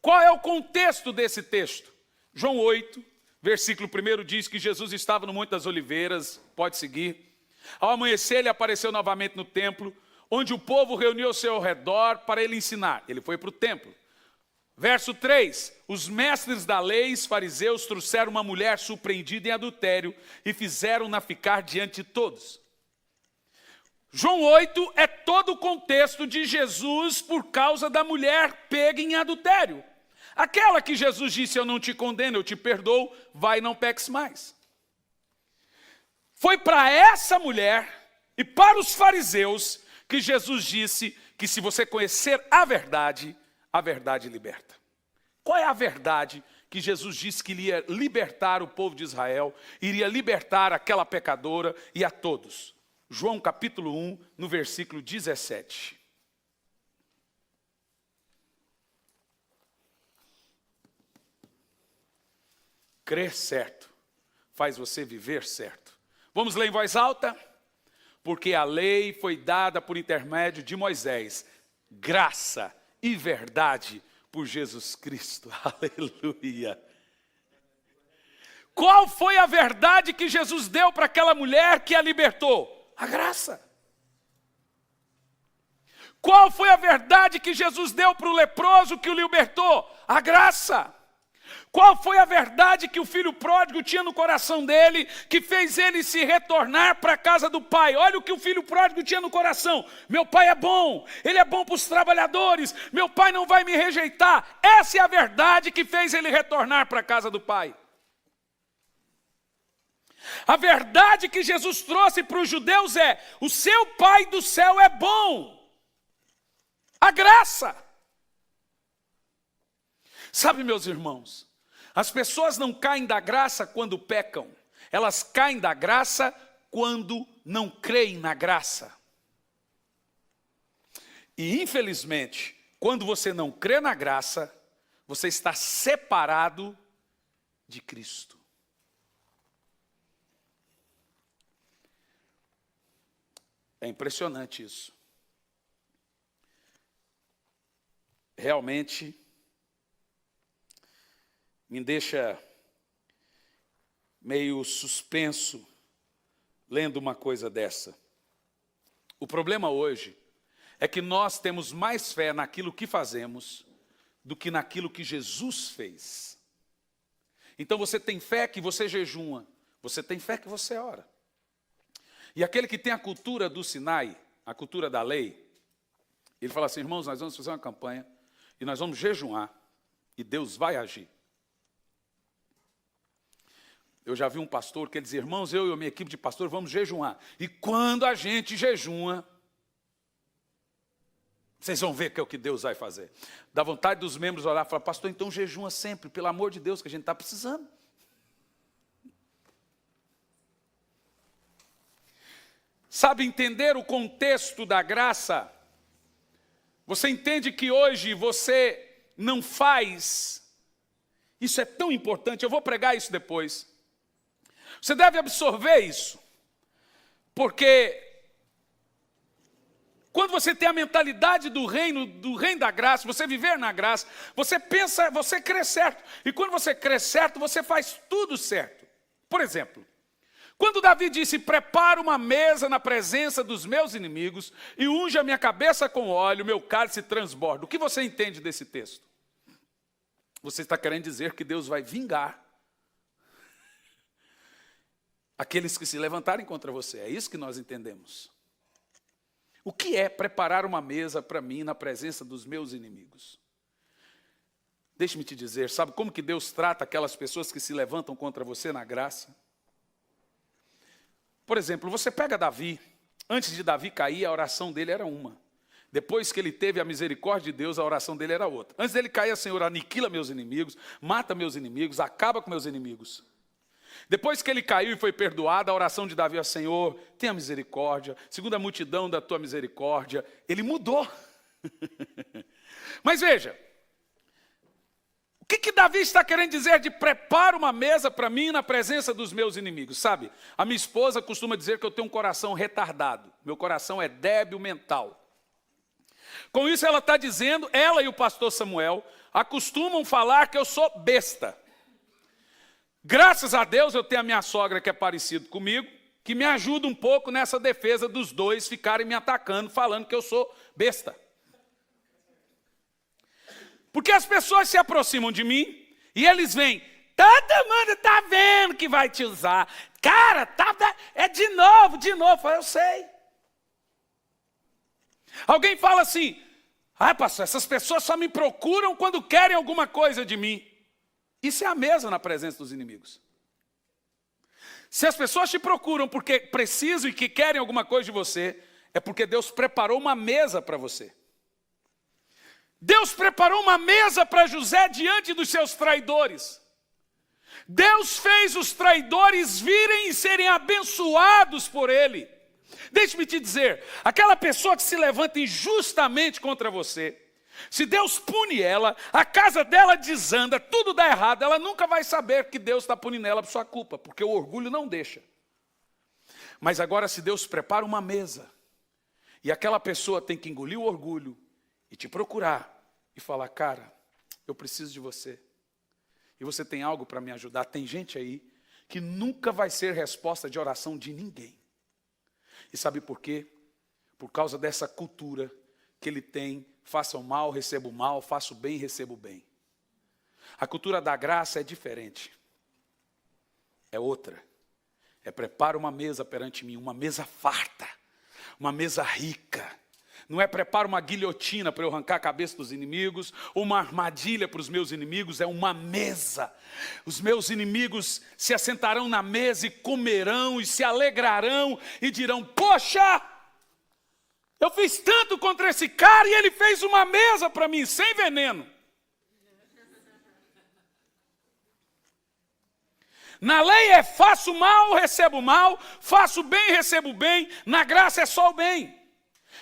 Qual é o contexto desse texto? João 8, versículo 1 diz que Jesus estava no Monte das Oliveiras, pode seguir. Ao amanhecer ele apareceu novamente no templo, onde o povo reuniu ao seu redor para ele ensinar. Ele foi para o templo. Verso 3, os mestres da lei, os fariseus, trouxeram uma mulher surpreendida em adultério e fizeram-na ficar diante de todos. João 8 é todo o contexto de Jesus por causa da mulher pega em adultério. Aquela que Jesus disse, eu não te condeno, eu te perdoo, vai e não peques mais. Foi para essa mulher e para os fariseus que Jesus disse que se você conhecer a verdade liberta. Qual é a verdade que Jesus disse que iria libertar o povo de Israel, iria libertar aquela pecadora e a todos? João capítulo 1, no versículo 17. Crer certo faz você viver certo. Vamos ler em voz alta? Porque a lei foi dada por intermédio de Moisés, graça e verdade por Jesus Cristo. Aleluia. Qual foi a verdade que Jesus deu para aquela mulher que a libertou? A graça. Qual foi a verdade que Jesus deu para o leproso que o libertou? A graça. Qual foi a verdade que o filho pródigo tinha no coração dele, que fez ele se retornar para a casa do pai? Olha o que o filho pródigo tinha no coração: meu pai é bom, ele é bom para os trabalhadores, meu pai não vai me rejeitar. Essa é a verdade que fez ele retornar para a casa do pai. A verdade que Jesus trouxe para os judeus é: o seu pai do céu é bom. A graça. Sabe, meus irmãos, as pessoas não caem da graça quando pecam, elas caem da graça quando não creem na graça. E infelizmente, quando você não crê na graça, você está separado de Cristo. É impressionante isso. Realmente me deixa meio suspenso lendo uma coisa dessa. O problema hoje é que nós temos mais fé naquilo que fazemos do que naquilo que Jesus fez. Então você tem fé que você jejuma, você tem fé que você ora. E aquele que tem a cultura do Sinai, a cultura da lei, ele fala assim: irmãos, nós vamos fazer uma campanha e nós vamos jejuar e Deus vai agir. Eu já vi um pastor que dizia: irmãos, eu e a minha equipe de pastor vamos jejuar. E quando a gente jejua, vocês vão ver que é o que Deus vai fazer. Dá vontade dos membros orar e falar: pastor, então jejua sempre, pelo amor de Deus, que a gente está precisando. Sabe, entender o contexto da graça, você entende que hoje você não faz, isso é tão importante, eu vou pregar isso depois. Você deve absorver isso, porque quando você tem a mentalidade do reino da graça, você viver na graça, você pensa, você crê certo, e quando você crê certo, você faz tudo certo. Por exemplo, quando Davi disse: prepara uma mesa na presença dos meus inimigos e unge a minha cabeça com óleo, meu cálice transborda. O que você entende desse texto? Você está querendo dizer que Deus vai vingar aqueles que se levantarem contra você. É isso que nós entendemos. O que é preparar uma mesa para mim na presença dos meus inimigos? Deixe-me te dizer, sabe como que Deus trata aquelas pessoas que se levantam contra você na graça? Por exemplo, você pega Davi. Antes de Davi cair, a oração dele era uma. Depois que ele teve a misericórdia de Deus, a oração dele era outra. Antes dele cair, Senhor, aniquila meus inimigos, mata meus inimigos, acaba com meus inimigos. Depois que ele caiu e foi perdoado, a oração de Davi é: Senhor, tenha misericórdia, segundo a multidão da tua misericórdia. Ele mudou. Mas veja, o que Davi está querendo dizer de prepara uma mesa para mim na presença dos meus inimigos? Sabe, a minha esposa costuma dizer que eu tenho um coração retardado. Meu coração é débil mental. Com isso ela está dizendo, ela e o pastor Samuel acostumam falar que eu sou besta. Graças a Deus eu tenho a minha sogra que é parecida comigo, que me ajuda um pouco nessa defesa dos dois ficarem me atacando, falando que eu sou besta. Porque as pessoas se aproximam de mim e eles vêm: todo mundo está vendo que vai te usar. Cara, é de novo. Eu sei. Alguém fala assim: ah, pastor, essas pessoas só me procuram quando querem alguma coisa de mim. Isso é a mesa na presença dos inimigos. Se as pessoas te procuram porque precisam e que querem alguma coisa de você, é porque Deus preparou uma mesa para você. Deus preparou uma mesa para José diante dos seus traidores. Deus fez os traidores virem e serem abençoados por ele. Deixe-me te dizer, aquela pessoa que se levanta injustamente contra você, se Deus pune ela, a casa dela desanda, tudo dá errado, ela nunca vai saber que Deus está punindo ela por sua culpa, porque o orgulho não deixa. Mas agora, se Deus prepara uma mesa, e aquela pessoa tem que engolir o orgulho, e te procurar, e falar: cara, eu preciso de você, e você tem algo para me ajudar. Tem gente aí que nunca vai ser resposta de oração de ninguém. E sabe por quê? Por causa dessa cultura que ele tem: faça o mal, receba o mal, faça o bem, receba o bem. A cultura da graça é diferente. É outra. É prepara uma mesa perante mim, uma mesa farta, uma mesa rica. Não é prepara uma guilhotina para eu arrancar a cabeça dos inimigos, ou uma armadilha para os meus inimigos, é uma mesa. Os meus inimigos se assentarão na mesa e comerão e se alegrarão e dirão, poxa, eu fiz tanto contra esse cara e ele fez uma mesa para mim, sem veneno. Na lei é faço mal, recebo mal, faço bem, recebo bem, na graça é só o bem.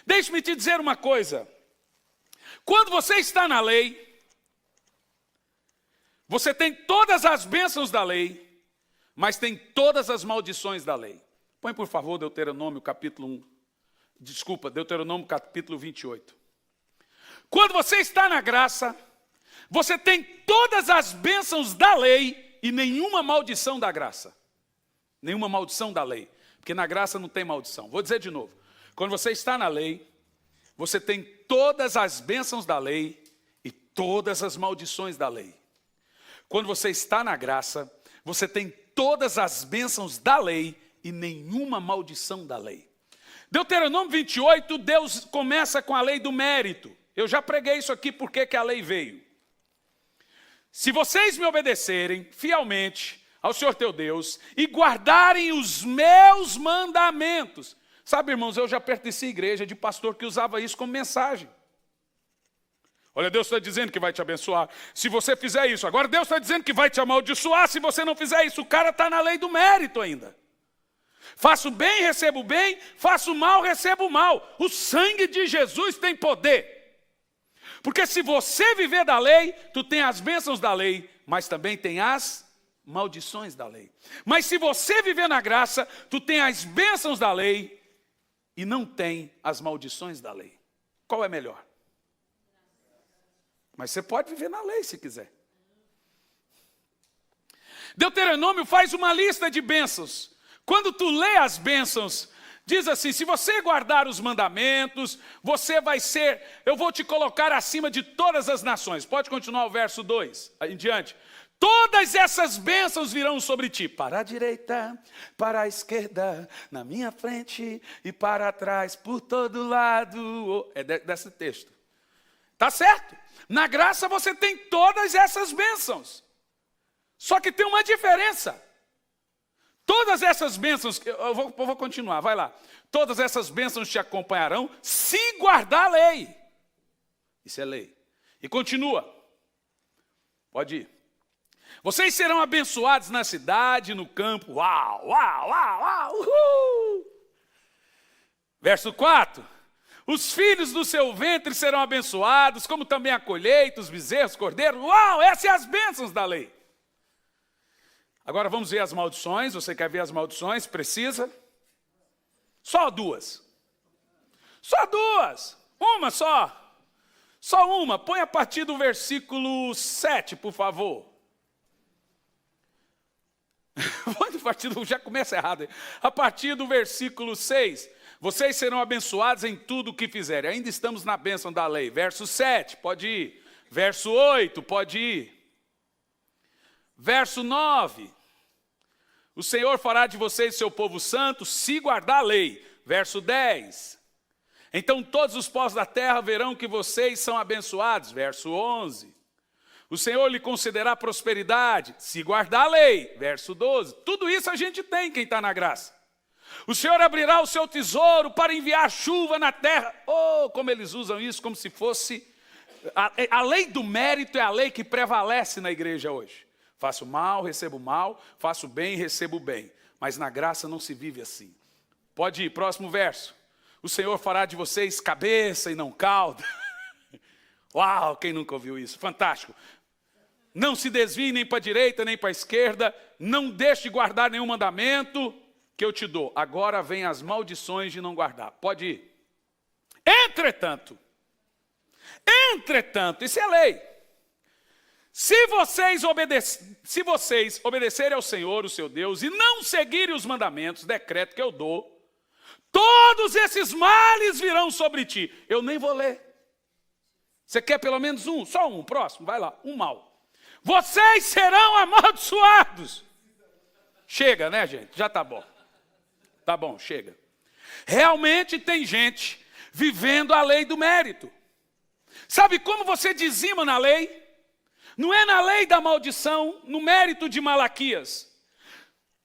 Deixe-me te dizer uma coisa, quando você está na lei, você tem todas as bênçãos da lei, mas tem todas as maldições da lei. Põe por favor Deuteronômio capítulo 28. Quando você está na graça, você tem todas as bênçãos da lei e nenhuma maldição da graça. Nenhuma maldição da lei, porque na graça não tem maldição. Vou dizer de novo. Quando você está na lei, você tem todas as bênçãos da lei e todas as maldições da lei. Quando você está na graça, você tem todas as bênçãos da lei e nenhuma maldição da lei. Deuteronômio 28, Deus começa com a lei do mérito. Eu já preguei isso aqui porque que a lei veio. Se vocês me obedecerem fielmente ao Senhor teu Deus e guardarem os meus mandamentos. Sabe, irmãos, eu já pertenci à igreja de pastor que usava isso como mensagem. Olha, Deus está dizendo que vai te abençoar se você fizer isso. Agora Deus está dizendo que vai te amaldiçoar se você não fizer isso. O cara está na lei do mérito ainda. Faço bem, recebo bem. Faço mal, recebo mal. O sangue de Jesus tem poder. Porque se você viver da lei, tu tem as bênçãos da lei, mas também tem as maldições da lei. Mas se você viver na graça, tu tem as bênçãos da lei e não tem as maldições da lei. Qual é melhor? Mas você pode viver na lei se quiser. Deuteronômio faz uma lista de bênçãos. Quando tu lê as bênçãos, diz assim, se você guardar os mandamentos, você vai ser, eu vou te colocar acima de todas as nações. Pode continuar o verso 2, em diante. Todas essas bênçãos virão sobre ti, para a direita, para a esquerda, na minha frente e para trás, por todo lado. É desse texto. Tá certo? Na graça você tem todas essas bênçãos. Só que tem uma diferença. Todas essas bênçãos, eu vou continuar, vai lá. Todas essas bênçãos te acompanharão se guardar a lei. Isso é lei. E continua. Pode ir. Vocês serão abençoados na cidade, no campo. Uau, uau, uau, uau, uhul. Verso 4. Os filhos do seu ventre serão abençoados, como também a colheita, os bezerros, cordeiros. Uau, essas são as bênçãos da lei. Agora vamos ver as maldições. Você quer ver as maldições? Precisa? Só duas. Só duas. Uma só. Só uma. Põe a partir do versículo 7, por favor. Já começa errado. A partir do versículo 6. Vocês serão abençoados em tudo o que fizerem. Ainda estamos na bênção da lei. Verso 7, pode ir. Verso 8, pode ir. Verso 9. O Senhor fará de vocês seu povo santo, se guardar a lei. Verso 10. Então todos os povos da terra verão que vocês são abençoados. Verso 11. O Senhor lhe concederá prosperidade, se guardar a lei. Verso 12. Tudo isso a gente tem, quem está na graça. O Senhor abrirá o seu tesouro para enviar chuva na terra. Oh, como eles usam isso, como se fosse... A lei do mérito é a lei que prevalece na igreja hoje. Faço mal, recebo mal. Faço bem, recebo bem. Mas na graça não se vive assim. Pode ir, próximo verso. O Senhor fará de vocês cabeça e não cauda. Uau, quem nunca ouviu isso? Fantástico. Não se desvie nem para a direita, nem para a esquerda. Não deixe de guardar nenhum mandamento que eu te dou. Agora vem as maldições de não guardar. Pode ir. Entretanto, isso é lei. Se vocês obedecerem ao Senhor, o seu Deus, e não seguirem os mandamentos, decreto que eu dou, todos esses males virão sobre ti. Eu nem vou ler. Você quer pelo menos um? Só um, próximo, vai lá, um mal. Vocês serão amaldiçoados. Chega, né, gente? Já tá bom. Tá bom, chega. Realmente tem gente vivendo a lei do mérito. Sabe como você dizima na lei? Não é na lei da maldição, no mérito de Malaquias.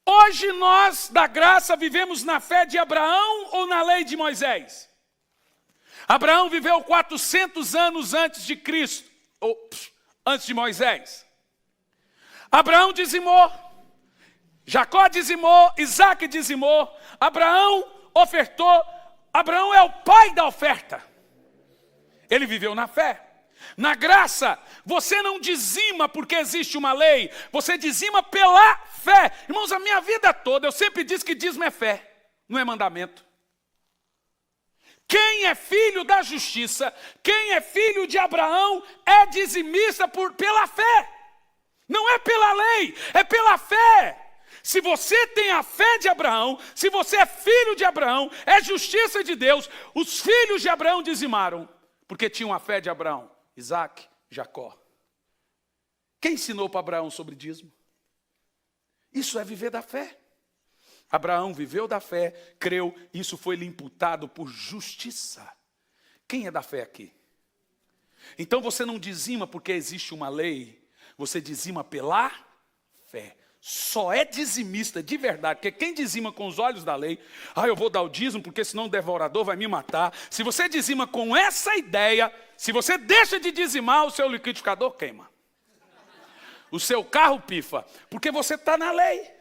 Hoje nós, da graça, vivemos na fé de Abraão ou na lei de Moisés? Abraão viveu 400 anos antes de Cristo, ou antes de Moisés. Abraão dizimou, Jacó dizimou, Isaac dizimou, Abraão ofertou. Abraão é o pai da oferta. Ele viveu na fé. Na graça, você não dizima porque existe uma lei, você dizima pela fé. Irmãos, a minha vida toda eu sempre disse que dízimo é fé, não é mandamento. Quem é filho da justiça, quem é filho de Abraão, é dizimista pela fé. Não é pela lei, é pela fé. Se você tem a fé de Abraão, se você é filho de Abraão, é justiça de Deus. Os filhos de Abraão dizimaram, porque tinham a fé de Abraão. Isaac, Jacó. Quem ensinou para Abraão sobre dízimo? Isso é viver da fé. Abraão viveu da fé, creu, isso foi lhe imputado por justiça. Quem é da fé aqui? Então você não dizima porque existe uma lei, você dizima pela fé. Só é dizimista de verdade, porque quem dizima com os olhos da lei, eu vou dar o dízimo porque senão o devorador vai me matar. Se você dizima com essa ideia, se você deixa de dizimar, o seu liquidificador queima. O seu carro pifa, porque você está na lei.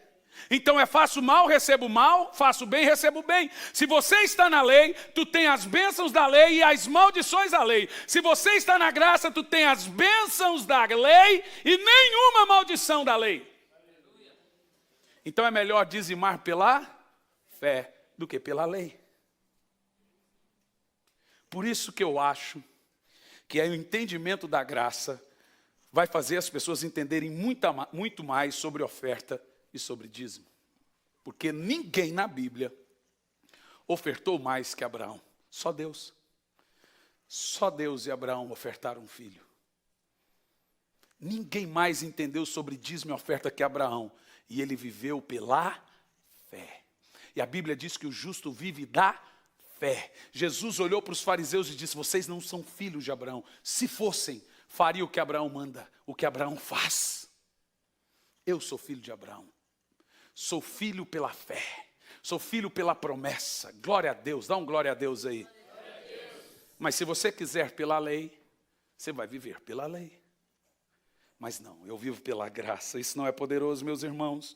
Então faço mal, recebo mal, faço bem, recebo bem. Se você está na lei, tu tem as bênçãos da lei e as maldições da lei. Se você está na graça, tu tem as bênçãos da lei e nenhuma maldição da lei. Então é melhor dizimar pela fé do que pela lei. Por isso que eu acho que o entendimento da graça vai fazer as pessoas entenderem muito mais sobre oferta e sobre dízimo. Porque ninguém na Bíblia ofertou mais que Abraão. Só Deus. Só Deus e Abraão ofertaram um filho. Ninguém mais entendeu sobre dízimo e oferta que Abraão. E ele viveu pela fé. E a Bíblia diz que o justo vive da fé. Jesus olhou para os fariseus e disse, vocês não são filhos de Abraão. Se fossem, faria o que Abraão manda, o que Abraão faz. Eu sou filho de Abraão. Sou filho pela fé. Sou filho pela promessa. Glória a Deus, dá um glória a Deus aí. Mas se você quiser pela lei, você vai viver pela lei. Mas não, eu vivo pela graça. Isso não é poderoso, meus irmãos.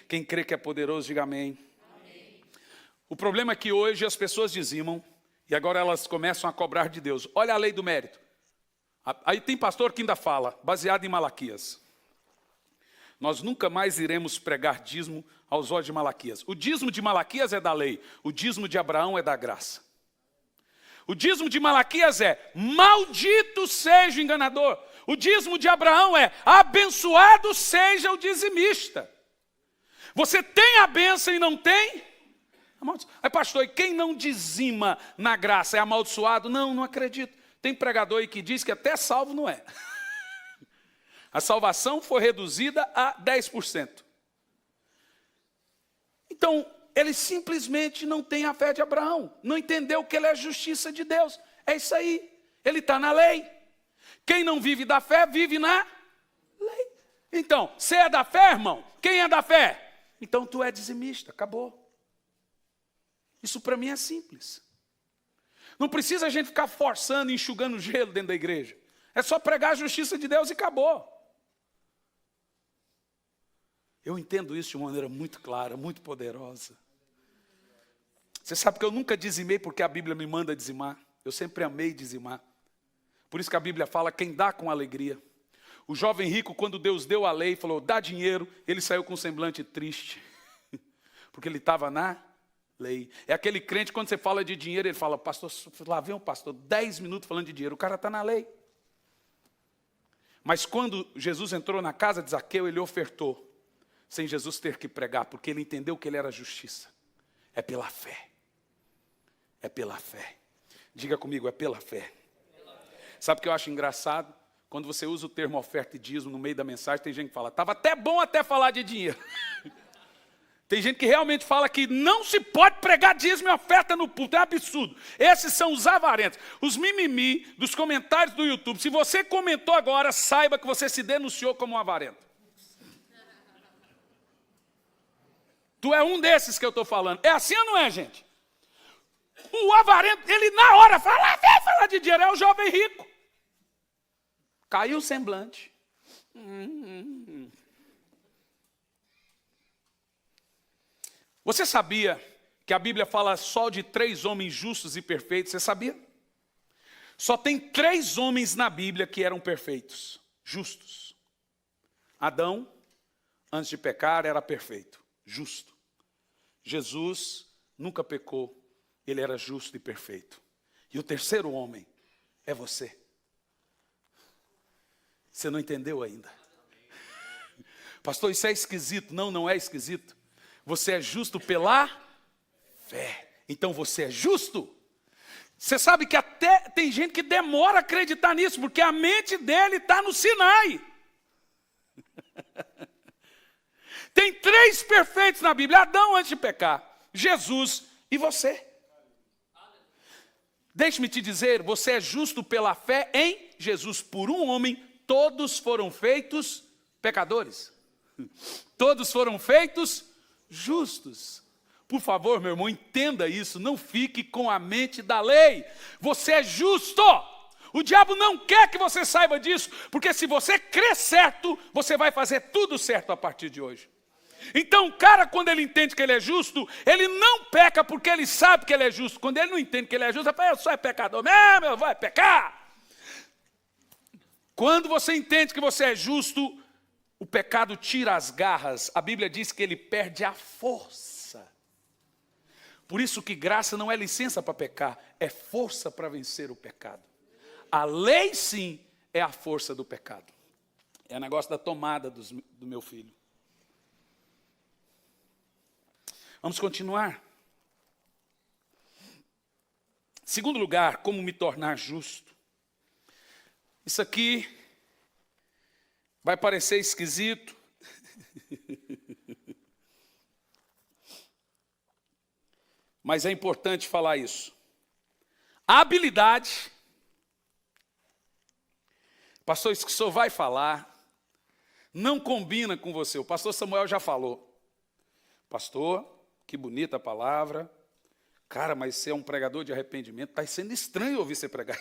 Quem crê que é poderoso, diga amém. Amém. O problema é que hoje as pessoas dizimam e agora elas começam a cobrar de Deus. Olha a lei do mérito. Aí tem pastor que ainda fala, baseado em Malaquias. Nós nunca mais iremos pregar dízimo aos olhos de Malaquias. O dízimo de Malaquias é da lei. O dízimo de Abraão é da graça. O dízimo de Malaquias é, maldito seja o enganador. O dízimo de Abraão é, abençoado seja o dizimista. Você tem a bênção e não tem? Aí pastor, e quem não dizima na graça é amaldiçoado? Não acredito. Tem pregador aí que diz que até salvo não é. A salvação foi reduzida a 10%. Então, ele simplesmente não tem a fé de Abraão. Não entendeu que ele é justiça de Deus. É isso aí. Ele está na lei. Quem não vive da fé, vive na lei. Então, você é da fé, irmão? Quem é da fé? Então, tu é dizimista. Acabou. Isso para mim é simples. Não precisa a gente ficar forçando e enxugando gelo dentro da igreja. É só pregar a justiça de Deus e acabou. Eu entendo isso de uma maneira muito clara, muito poderosa. Você sabe que eu nunca dizimei porque a Bíblia me manda dizimar. Eu sempre amei dizimar. Por isso que a Bíblia fala, quem dá com alegria. O jovem rico, quando Deus deu a lei, falou, dá dinheiro, ele saiu com um semblante triste. Porque ele estava na lei. É aquele crente, quando você fala de dinheiro, ele fala, pastor, lá vem um pastor, 10 minutos falando de dinheiro, o cara está na lei. Mas quando Jesus entrou na casa de Zaqueu, ele ofertou, sem Jesus ter que pregar, porque ele entendeu que ele era justiça. É pela fé. É pela fé. Diga comigo, é pela fé. Sabe o que eu acho engraçado? Quando você usa o termo oferta e dízimo no meio da mensagem, tem gente que fala, estava até bom até falar de dinheiro. Tem gente que realmente fala que não se pode pregar dízimo e oferta no púlpito, é absurdo. Esses são os avarentos, os mimimi dos comentários do YouTube. Se você comentou agora, saiba que você se denunciou como um avarento. Tu é um desses que eu estou falando. É assim ou não é, gente? O avarento, ele na hora fala, vem falar de dinheiro, é o jovem rico. Caiu o semblante. Você sabia que a Bíblia fala só de 3 homens justos e perfeitos? Você sabia? Só tem 3 homens na Bíblia que eram perfeitos, justos. Adão, antes de pecar, era perfeito, justo. Jesus nunca pecou, ele era justo e perfeito. E o terceiro homem é você. Você não entendeu ainda. Pastor, isso é esquisito. Não, não é esquisito. Você é justo pela fé. Então você é justo. Você sabe que até tem gente que demora a acreditar nisso, porque a mente dele está no Sinai. Tem 3 perfeitos na Bíblia. Adão antes de pecar, Jesus e você. Deixe-me te dizer, você é justo pela fé em Jesus. Por um homem, todos foram feitos pecadores. Todos foram feitos justos. Por favor, meu irmão, entenda isso. Não fique com a mente da lei. Você é justo. O diabo não quer que você saiba disso, porque se você crer certo, você vai fazer tudo certo a partir de hoje. Então o cara, quando ele entende que ele é justo, ele não peca porque ele sabe que ele é justo. Quando ele não entende que ele é justo, ele fala, eu sou pecador mesmo, eu vou pecar. Quando você entende que você é justo, o pecado tira as garras. A Bíblia diz que ele perde a força. Por isso que graça não é licença para pecar, é força para vencer o pecado. A lei, sim, é a força do pecado. É o negócio da tomada do meu filho. Vamos continuar. Segundo lugar, como me tornar justo. Isso aqui vai parecer esquisito. Mas é importante falar isso. A habilidade, pastor, isso que o senhor vai falar, não combina com você. O pastor Samuel já falou. Pastor, que bonita a palavra. Cara, mas você é um pregador de arrependimento. Está sendo estranho ouvir você pregar.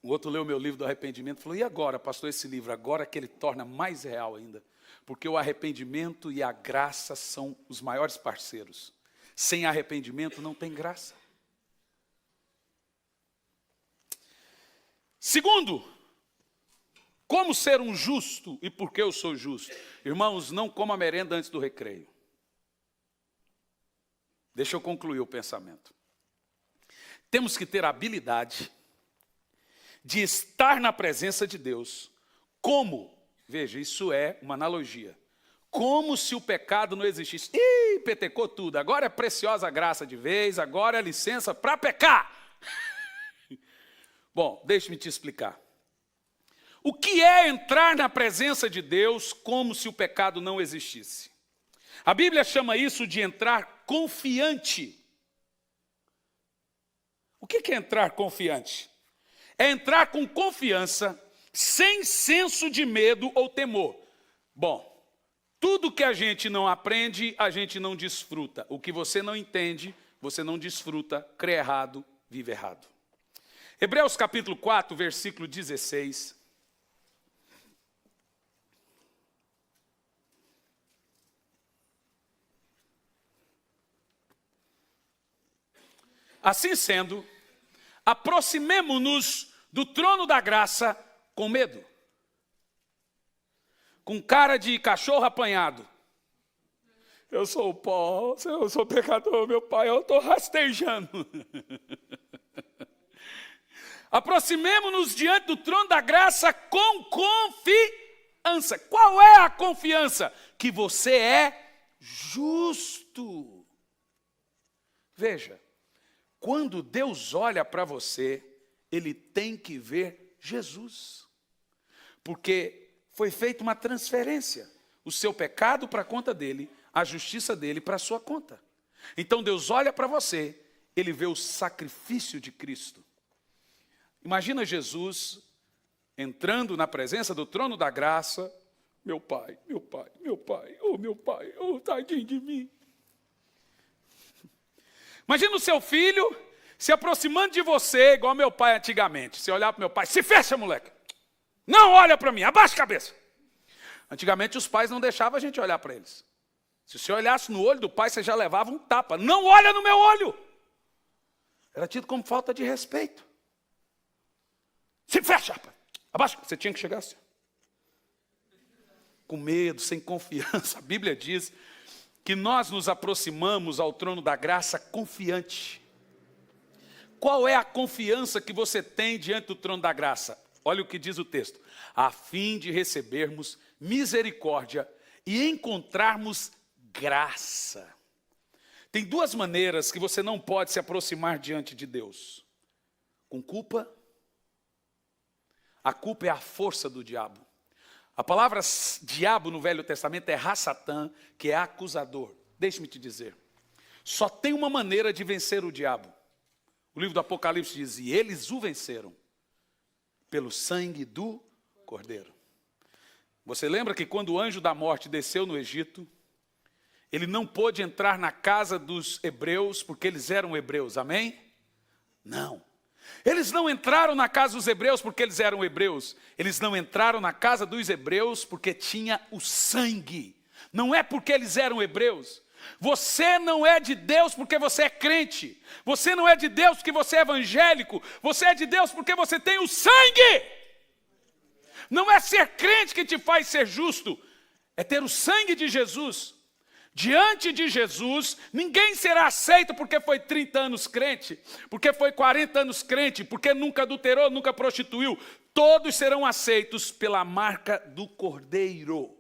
O outro leu meu livro do arrependimento e falou, e agora, pastor, esse livro? Agora que ele torna mais real ainda. Porque o arrependimento e a graça são os maiores parceiros. Sem arrependimento não tem graça. Segundo, como ser um justo e por que eu sou justo? Irmãos, não coma merenda antes do recreio. Deixa eu concluir o pensamento. Temos que ter a habilidade de estar na presença de Deus como, veja, isso é uma analogia, como se o pecado não existisse. Ih, petecou tudo, agora é preciosa a graça de vez, agora é licença para pecar. Bom, deixe-me te explicar. O que é entrar na presença de Deus como se o pecado não existisse? A Bíblia chama isso de entrar confiante. O que é entrar confiante? É entrar com confiança, sem senso de medo ou temor. Bom, tudo que a gente não aprende, a gente não desfruta. O que você não entende, você não desfruta, crê errado, vive errado. Hebreus capítulo 4, versículo 16. Assim sendo, aproximemo-nos do trono da graça com medo. Com cara de cachorro apanhado. Eu sou o pó, eu sou pecador, meu pai, eu estou rastejando. Aproximemo-nos diante do trono da graça com confiança. Qual é a confiança? Que você é justo. Veja, quando Deus olha para você, Ele tem que ver Jesus. Porque foi feita uma transferência. O seu pecado para a conta dele, a justiça dele para a sua conta. Então Deus olha para você, Ele vê o sacrifício de Cristo. Imagina Jesus entrando na presença do trono da graça. Meu pai, oh tadinho de mim. Imagina o seu filho se aproximando de você, igual meu pai antigamente. Você olhar para meu pai, se fecha, moleque. Não olha para mim, abaixa a cabeça. Antigamente os pais não deixavam a gente olhar para eles. Se você olhasse no olho do pai, você já levava um tapa. Não olha no meu olho. Era tido como falta de respeito. Se fecha, rapaz. Abaixa, você tinha que chegar assim. Com medo, sem confiança. A Bíblia diz que nós nos aproximamos ao trono da graça confiante. Qual é a confiança que você tem diante do trono da graça? Olha o que diz o texto. A fim de recebermos misericórdia e encontrarmos graça. Tem duas maneiras que você não pode se aproximar diante de Deus. Com culpa. A culpa é a força do diabo. A palavra diabo no Velho Testamento é Ra-Satã, que é acusador. Deixe-me te dizer. Só tem uma maneira de vencer o diabo. O livro do Apocalipse diz, e eles o venceram pelo sangue do Cordeiro. Você lembra que quando o anjo da morte desceu no Egito, ele não pôde entrar na casa dos hebreus, porque eles eram hebreus, amém? Não. Eles não entraram na casa dos hebreus porque eles eram hebreus. Eles não entraram na casa dos hebreus porque tinha o sangue. Não é porque eles eram hebreus. Você não é de Deus porque você é crente. Você não é de Deus porque você é evangélico. Você é de Deus porque você tem o sangue. Não é ser crente que te faz ser justo. É ter o sangue de Jesus. Diante de Jesus, ninguém será aceito porque foi 30 anos crente, porque foi 40 anos crente, porque nunca adulterou, nunca prostituiu. Todos serão aceitos pela marca do Cordeiro.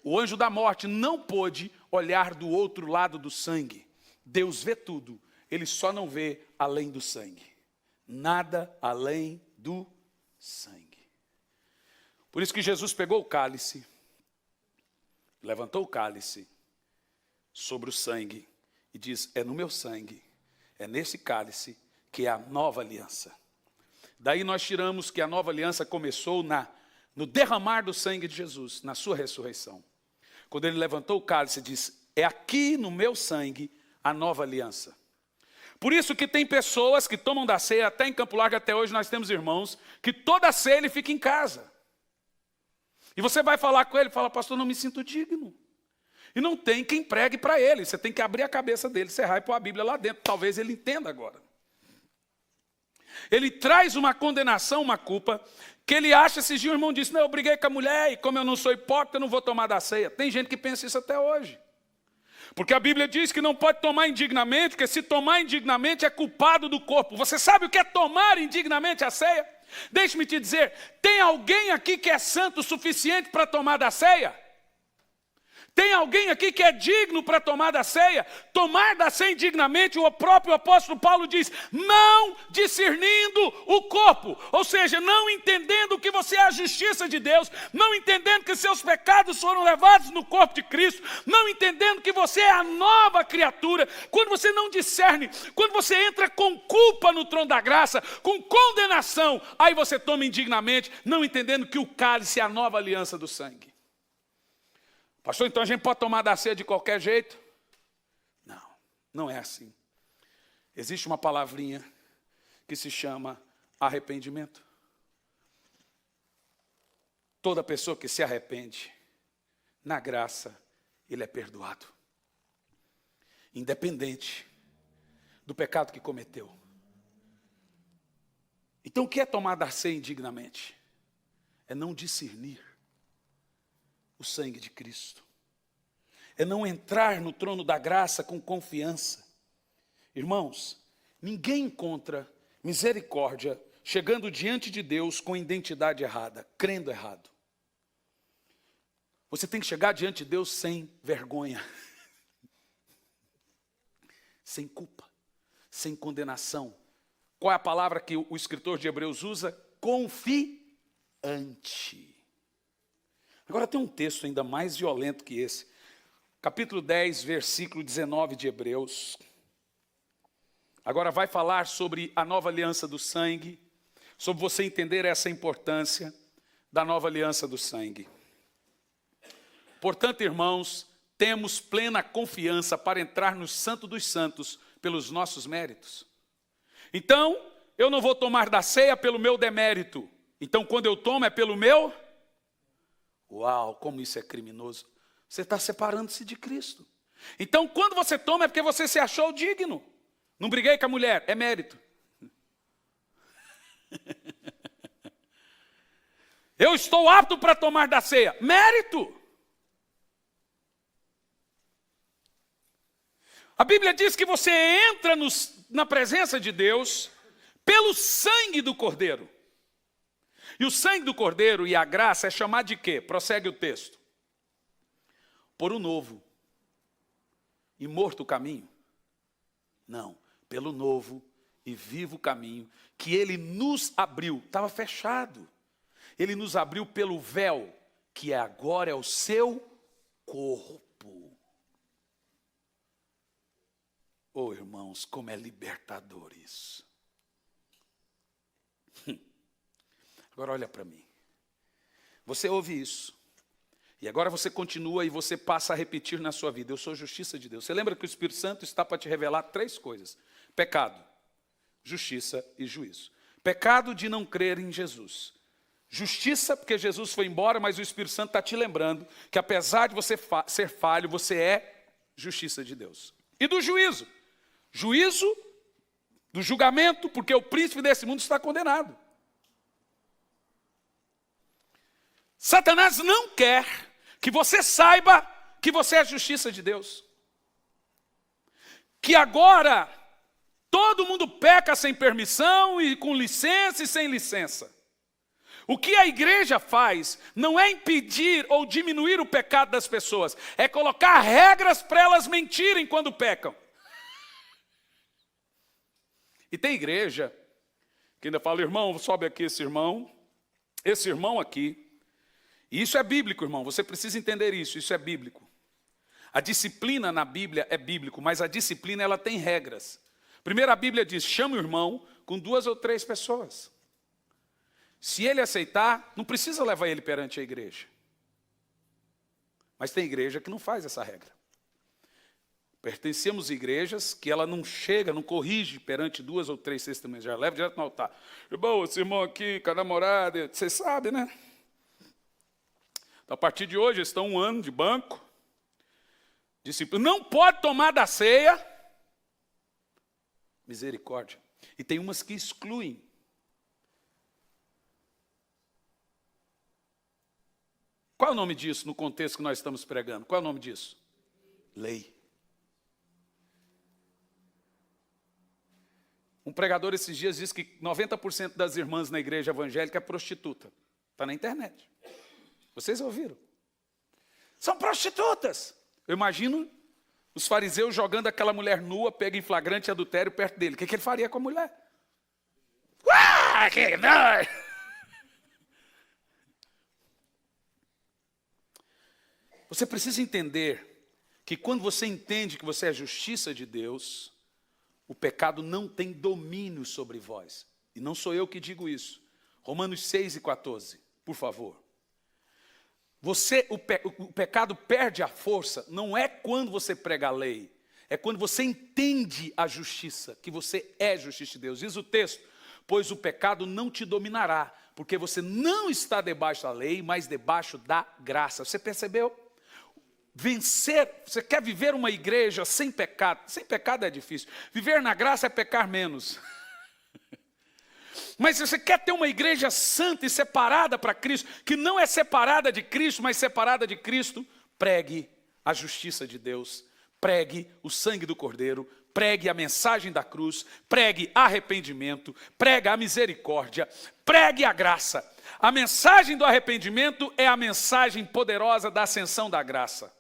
O anjo da morte não pôde olhar do outro lado do sangue. Deus vê tudo, Ele só não vê além do sangue. Nada além do sangue. Por isso que Jesus pegou o cálice, levantou o cálice sobre o sangue e diz, é no meu sangue, é nesse cálice que é a nova aliança. Daí nós tiramos que a nova aliança começou no derramar do sangue de Jesus, na sua ressurreição. Quando ele levantou o cálice e disse, é aqui no meu sangue a nova aliança. Por isso que tem pessoas que tomam da ceia, até em Campo Largo, até hoje nós temos irmãos, que toda a ceia ele fica em casa. E você vai falar com ele, fala, pastor, não me sinto digno. E não tem quem pregue para ele, você tem que abrir a cabeça dele, serrar e pôr a Bíblia lá dentro, talvez ele entenda agora. Ele traz uma condenação, uma culpa, que ele acha, esses dias o irmão disse, não, eu briguei com a mulher, e como eu não sou hipócrita, eu não vou tomar da ceia. Tem gente que pensa isso até hoje. Porque a Bíblia diz que não pode tomar indignamente, porque se tomar indignamente é culpado do corpo. Você sabe o que é tomar indignamente a ceia? Deixe-me te dizer, tem alguém aqui que é santo o suficiente para tomar da ceia? Tem alguém aqui que é digno para tomar da ceia? Tomar da ceia indignamente, o próprio apóstolo Paulo diz, não discernindo o corpo. Ou seja, não entendendo que você é a justiça de Deus, não entendendo que seus pecados foram levados no corpo de Cristo, não entendendo que você é a nova criatura. Quando você não discerne, quando você entra com culpa no trono da graça, com condenação, aí você toma indignamente, não entendendo que o cálice é a nova aliança do sangue. Pastor, então a gente pode tomar da ceia de qualquer jeito? Não, não é assim. Existe uma palavrinha que se chama arrependimento. Toda pessoa que se arrepende, na graça, ele é perdoado. Independente do pecado que cometeu. Então o que é tomar da ceia indignamente? É não discernir o sangue de Cristo. É não entrar no trono da graça com confiança. Irmãos, ninguém encontra misericórdia chegando diante de Deus com identidade errada, crendo errado. Você tem que chegar diante de Deus sem vergonha, sem culpa, sem condenação. Qual é a palavra que o escritor de Hebreus usa? Confiante. Agora tem um texto ainda mais violento que esse. Capítulo 10, versículo 19 de Hebreus. Agora vai falar sobre a nova aliança do sangue, sobre você entender essa importância da nova aliança do sangue. Portanto, irmãos, temos plena confiança para entrar no Santo dos Santos pelos nossos méritos. Então, eu não vou tomar da ceia pelo meu demérito. Então, quando eu tomo, é pelo meu... Uau, como isso é criminoso. Você está separando-se de Cristo. Então, quando você toma, é porque você se achou digno. Não briguei com a mulher, é mérito. Eu estou apto para tomar da ceia, mérito. A Bíblia diz que você entra na presença de Deus pelo sangue do Cordeiro. E o sangue do Cordeiro e a graça é chamado de quê? Prossegue o texto. Por um novo e morto caminho? Não, pelo novo e vivo caminho que ele nos abriu. Estava fechado. Ele nos abriu pelo véu, que agora é o seu corpo. Oh, irmãos, como é libertador isso. Agora olha para mim. Você ouve isso. E agora você continua e você passa a repetir na sua vida. Eu sou justiça de Deus. Você lembra que o Espírito Santo está para te revelar 3 coisas. Pecado, justiça e juízo. Pecado de não crer em Jesus. Justiça, porque Jesus foi embora, mas o Espírito Santo está te lembrando que apesar de você ser falho, você é justiça de Deus. E do juízo. Juízo do julgamento, porque o príncipe desse mundo está condenado. Satanás não quer que você saiba que você é a justiça de Deus. Que agora todo mundo peca sem permissão e com licença e sem licença. O que a igreja faz não é impedir ou diminuir o pecado das pessoas, é colocar regras para elas mentirem quando pecam. E tem igreja que ainda fala, irmão, sobe aqui esse irmão aqui. E isso é bíblico, irmão, você precisa entender isso é bíblico. A disciplina na Bíblia é bíblico, mas a disciplina ela tem regras. Primeiro a Bíblia diz, chama o irmão com 2 ou 3 pessoas. Se ele aceitar, não precisa levar ele perante a igreja. Mas tem igreja que não faz essa regra. Pertencemos a igrejas que ela não chega, não corrige perante 2 ou 3 testemunhas, já leva direto no altar. Irmão, esse irmão aqui, com a namorada, você sabe, né? Então, a partir de hoje, eles estão 1 ano de banco. Disciplina. Não pode tomar da ceia. Misericórdia. E tem umas que excluem. Qual é o nome disso no contexto que nós estamos pregando? Qual é o nome disso? Lei. Um pregador esses dias disse que 90% das irmãs na igreja evangélica é prostituta. Está na internet. Vocês ouviram? São prostitutas. Eu imagino os fariseus jogando aquela mulher nua, pega em flagrante adultério perto dele. O que ele faria com a mulher? Que não! Você precisa entender que quando você entende que você é a justiça de Deus, o pecado não tem domínio sobre vós. E não sou eu que digo isso. Romanos 6 e 14, por favor. O pecado perde a força, não é quando você prega a lei, é quando você entende a justiça, que você é justiça de Deus. Diz o texto, pois o pecado não te dominará, porque você não está debaixo da lei, mas debaixo da graça. Você percebeu? Vencer, você quer viver uma igreja sem pecado é difícil. Viver na graça é pecar menos. Mas se você quer ter uma igreja santa e separada para Cristo, que não é separada de Cristo, mas separada de Cristo, pregue a justiça de Deus, pregue o sangue do Cordeiro, pregue a mensagem da cruz, pregue arrependimento, pregue a misericórdia, pregue a graça. A mensagem do arrependimento é a mensagem poderosa da ascensão da graça.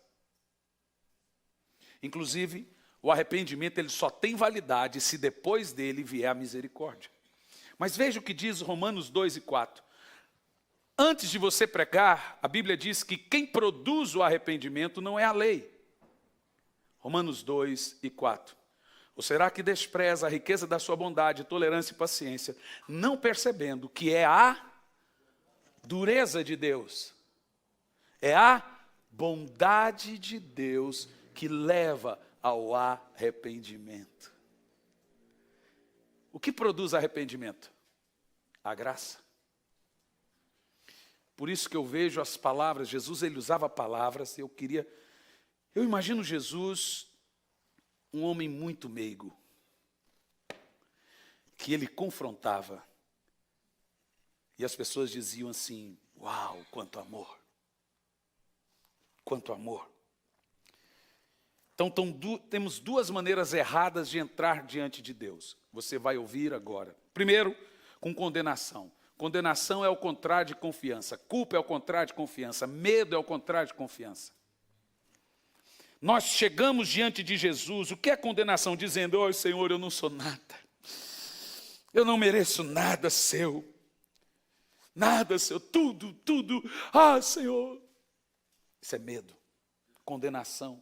Inclusive, O arrependimento ele só tem validade se depois dele vier a misericórdia. Mas veja o que diz Romanos 2 e 4. Antes de você pregar, a Bíblia diz que quem produz o arrependimento não é a lei. Romanos 2 e 4. Ou será que despreza a riqueza da sua bondade, tolerância e paciência, não percebendo que é a dureza de Deus? É a bondade de Deus que leva ao arrependimento. O que produz arrependimento? A graça. Por isso que eu vejo as palavras, Jesus ele usava palavras, eu imagino Jesus, um homem muito meigo, que ele confrontava, e as pessoas diziam assim, uau, quanto amor, quanto amor. Então temos duas maneiras erradas de entrar diante de Deus, você vai ouvir agora. Primeiro, com condenação. Condenação é o contrário de confiança. Culpa é o contrário de confiança. Medo é o contrário de confiança. Nós chegamos diante de Jesus. O que é condenação? Dizendo, oh Senhor, eu não sou nada. Eu não mereço nada seu. Nada seu. Tudo. Ah, Senhor. Isso é medo. Condenação.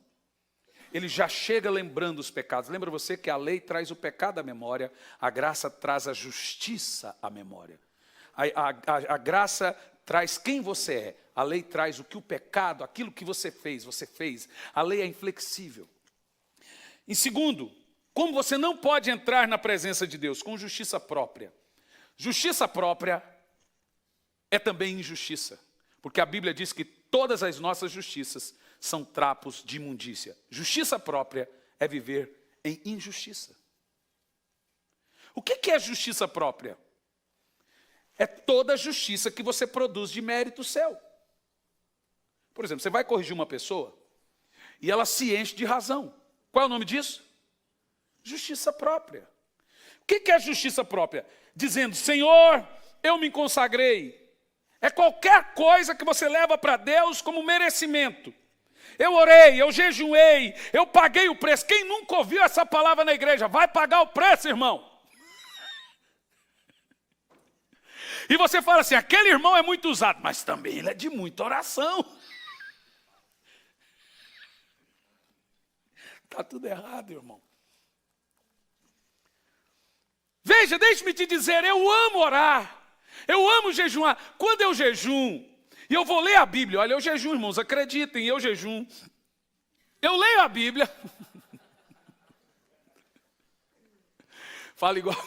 Ele já chega lembrando os pecados. Lembra você que a lei traz o pecado à memória. A graça traz a justiça à memória. A graça traz quem você é. A lei traz o que o pecado, aquilo que você fez. A lei é inflexível. Em segundo, como você não pode entrar na presença de Deus? Com justiça própria. Justiça própria é também injustiça. Porque a Bíblia diz que todas as nossas justiças são trapos de imundícia. Justiça própria é viver em injustiça. O que é justiça própria? É toda a justiça que você produz de mérito seu. Por exemplo, você vai corrigir uma pessoa e ela se enche de razão. Qual é o nome disso? Justiça própria. O que é justiça própria? Dizendo, Senhor, eu me consagrei. É qualquer coisa que você leva para Deus como merecimento. Eu orei, eu jejuei, eu paguei o preço. Quem nunca ouviu essa palavra na igreja? Vai pagar o preço, irmão. E você fala assim, aquele irmão é muito usado, mas também ele é de muita oração. Está tudo errado, irmão. Veja, deixe-me te dizer, eu amo orar, eu amo jejuar. Quando eu jejum, e eu vou ler a Bíblia, olha, eu jejum, irmãos, acreditem, eu jejum. Eu leio a Bíblia. Fala igual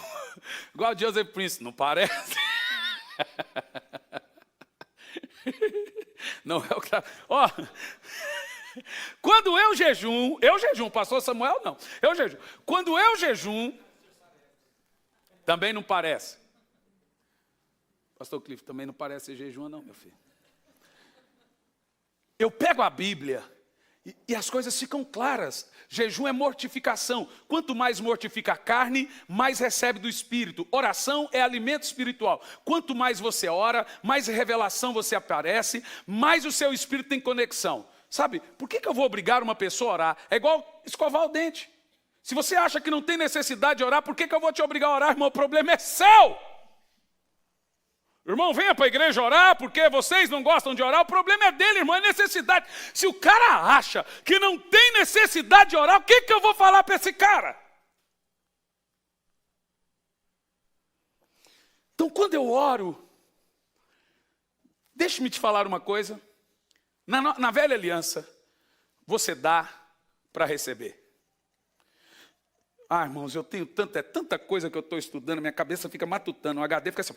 Joseph Prince, não parece? Não é o que ó, quando eu jejum, pastor Samuel não, eu jejum. Quando eu jejum, também não parece. Pastor Cliff, também não parece jejum não, meu filho. Eu pego a Bíblia e as coisas ficam claras. Jejum é mortificação. Quanto mais mortifica a carne, mais recebe do Espírito. Oração é alimento espiritual. Quanto mais você ora, mais revelação você aparece, mais o seu espírito tem conexão. Sabe, por que eu vou obrigar uma pessoa a orar? É igual escovar o dente. Se você acha que não tem necessidade de orar, por que eu vou te obrigar a orar, irmão? O problema é seu. Irmão, venha para a igreja orar, porque vocês não gostam de orar. O problema é dele, irmão, é necessidade. Se o cara acha que não tem necessidade de orar, o que eu vou falar para esse cara? Então, quando eu oro, deixe-me te falar uma coisa. Na velha aliança, você dá para receber. Ah, irmãos, eu tenho tanta coisa que eu estou estudando, minha cabeça fica matutando, o HD fica assim.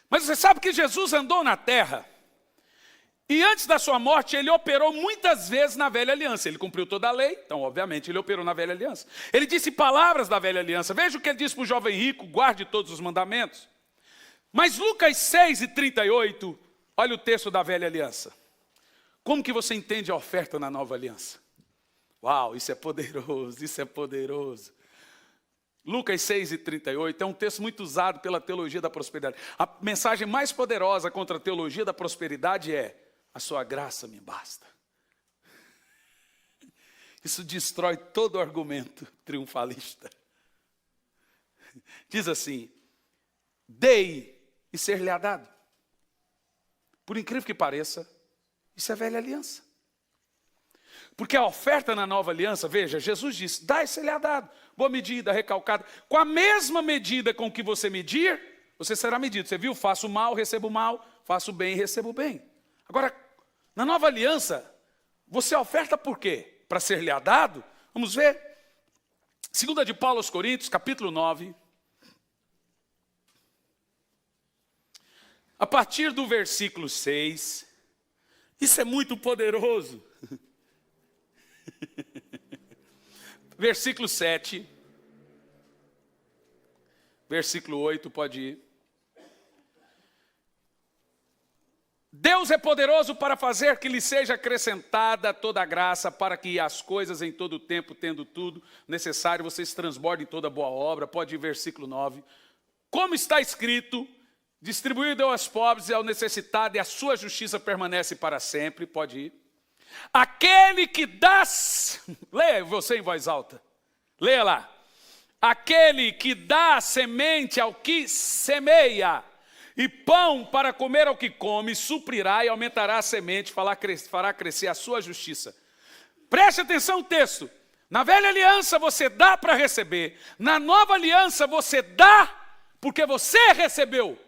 Mas você sabe que Jesus andou na terra, e antes da sua morte, ele operou muitas vezes na velha aliança. Ele cumpriu toda a lei, então, obviamente, ele operou na velha aliança. Ele disse palavras da velha aliança. Veja o que ele disse para o jovem rico, guarde todos os mandamentos. Mas Lucas 6:38, olha o texto da velha aliança. Como que você entende a oferta na nova aliança? Uau, isso é poderoso, isso é poderoso. Lucas 6:38 é um texto muito usado pela teologia da prosperidade. A mensagem mais poderosa contra a teologia da prosperidade é: a sua graça me basta. Isso destrói todo argumento triunfalista. Diz assim: dei e ser-lhe-á dado. Por incrível que pareça, isso é velha aliança. Porque a oferta na nova aliança, veja, Jesus disse: dá e ser-lhe-á dado. Boa medida, recalcada. Com a mesma medida com que você medir, você será medido. Você viu? Faço mal, recebo mal. Faço bem, recebo bem. Agora, na nova aliança, você oferta por quê? Para ser-lhe-á dado? Vamos ver. 2 de Paulo aos Coríntios, capítulo 9. A partir do versículo 6. Isso é muito poderoso. Versículo 7. Versículo 8, pode ir. Deus é poderoso para fazer que lhe seja acrescentada toda a graça, para que as coisas em todo o tempo, tendo tudo necessário, vocês transbordem toda boa obra. Pode ir, versículo 9. Como está escrito: distribuiu deu aos pobres e ao necessitado, e a sua justiça permanece para sempre. Pode ir. Aquele que dá... Leia você em voz alta. Leia lá. Aquele que dá semente ao que semeia, e pão para comer ao que come, suprirá e aumentará a semente, fará crescer a sua justiça. Preste atenção no texto. Na velha aliança você dá para receber. Na nova aliança você dá porque você recebeu.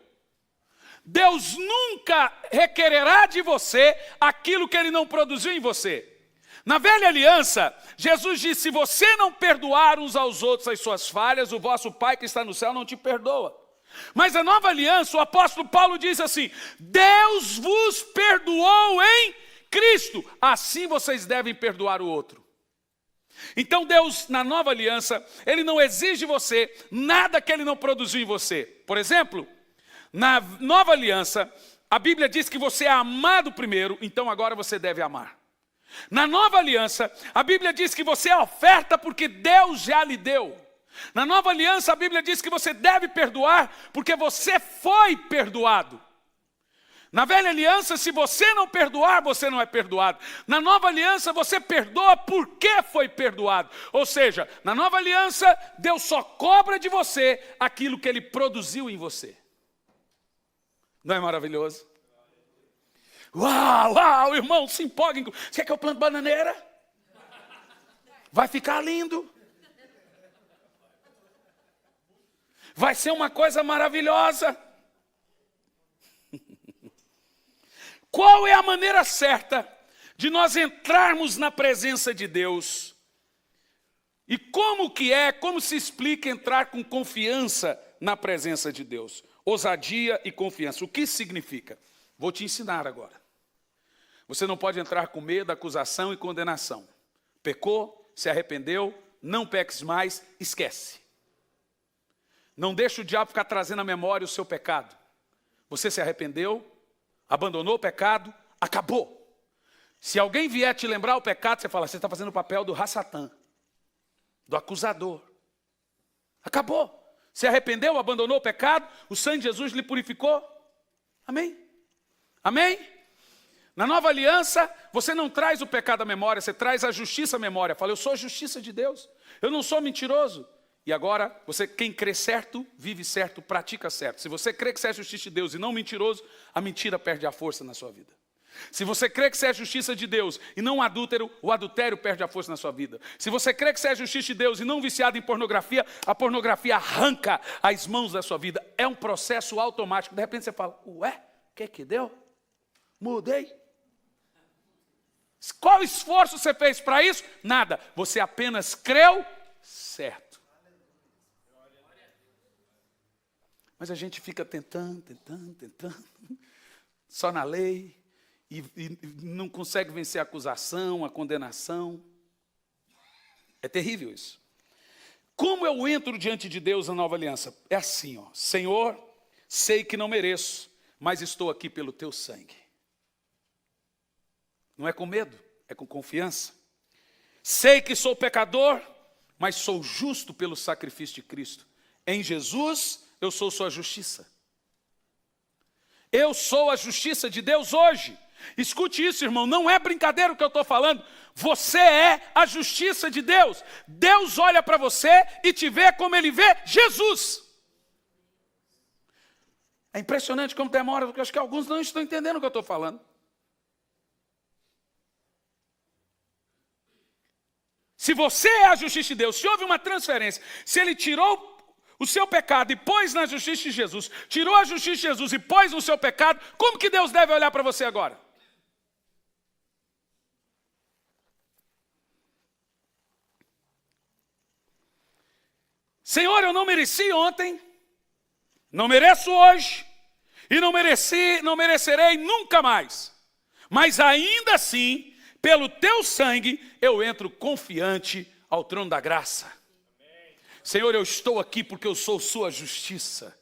Deus nunca requererá de você aquilo que Ele não produziu em você. Na velha aliança, Jesus disse: se você não perdoar uns aos outros as suas falhas, o vosso Pai que está no céu não te perdoa. Mas a nova aliança, o apóstolo Paulo diz assim: Deus vos perdoou em Cristo, assim vocês devem perdoar o outro. Então Deus, na nova aliança, Ele não exige de você nada que Ele não produziu em você. Por exemplo, na nova aliança, a Bíblia diz que você é amado primeiro, então agora você deve amar. Na nova aliança, a Bíblia diz que você é oferta porque Deus já lhe deu. Na nova aliança, a Bíblia diz que você deve perdoar porque você foi perdoado. Na velha aliança, se você não perdoar, você não é perdoado. Na nova aliança, você perdoa porque foi perdoado. Ou seja, na nova aliança, Deus só cobra de você aquilo que Ele produziu em você. Não é maravilhoso? Uau, uau, irmão, se empolguem. Você quer que eu plante bananeira? Vai ficar lindo. Vai ser uma coisa maravilhosa. Qual é a maneira certa de nós entrarmos na presença de Deus? E como se explica entrar com confiança na presença de Deus? Ousadia e confiança. O que isso significa? Vou te ensinar agora. Você não pode entrar com medo, acusação e condenação. Pecou, se arrependeu, não peques mais, esquece. Não deixe o diabo ficar trazendo à memória o seu pecado. Você se arrependeu, abandonou o pecado, acabou. Se alguém vier te lembrar o pecado, você fala: você está fazendo o papel do Ra-Satã, do acusador. Acabou. Se arrependeu, abandonou o pecado, o sangue de Jesus lhe purificou. Amém? Amém? Na nova aliança, você não traz o pecado à memória, você traz a justiça à memória. Fala: eu sou a justiça de Deus, eu não sou mentiroso. E agora, quem crê certo, vive certo, pratica certo. Se você crê que você é a justiça de Deus e não mentiroso, a mentira perde a força na sua vida. Se você crê que você é a justiça de Deus e não adúltero, o adultério perde a força na sua vida. Se você crê que você é a justiça de Deus e não viciado em pornografia, a pornografia arranca as mãos da sua vida. É um processo automático. De repente você fala: ué, o que deu? Mudei. Qual esforço você fez para isso? Nada. Você apenas creu certo. Mas a gente fica tentando, só na lei, e não consegue vencer a acusação, a condenação. É terrível isso. Como eu entro diante de Deus na nova aliança? É assim, ó: Senhor, sei que não mereço, mas estou aqui pelo teu sangue. Não é com medo, é com confiança. Sei que sou pecador, mas sou justo pelo sacrifício de Cristo. Em Jesus, eu sou sua justiça. Eu sou a justiça de Deus hoje. Escute isso, irmão, não é brincadeira o que eu estou falando. Você é a justiça de Deus. Deus olha para você e te vê como Ele vê Jesus. É impressionante como demora, porque eu acho que alguns não estão entendendo o que eu estou falando. Se você é a justiça de Deus, se houve uma transferência, se Ele tirou o seu pecado e pôs na justiça de Jesus, tirou a justiça de Jesus e pôs no seu pecado, como que Deus deve olhar para você agora? Senhor, eu não mereci ontem, não mereço hoje, e não merecerei nunca mais. Mas ainda assim, pelo teu sangue, eu entro confiante ao trono da graça. Senhor, eu estou aqui porque eu sou sua justiça.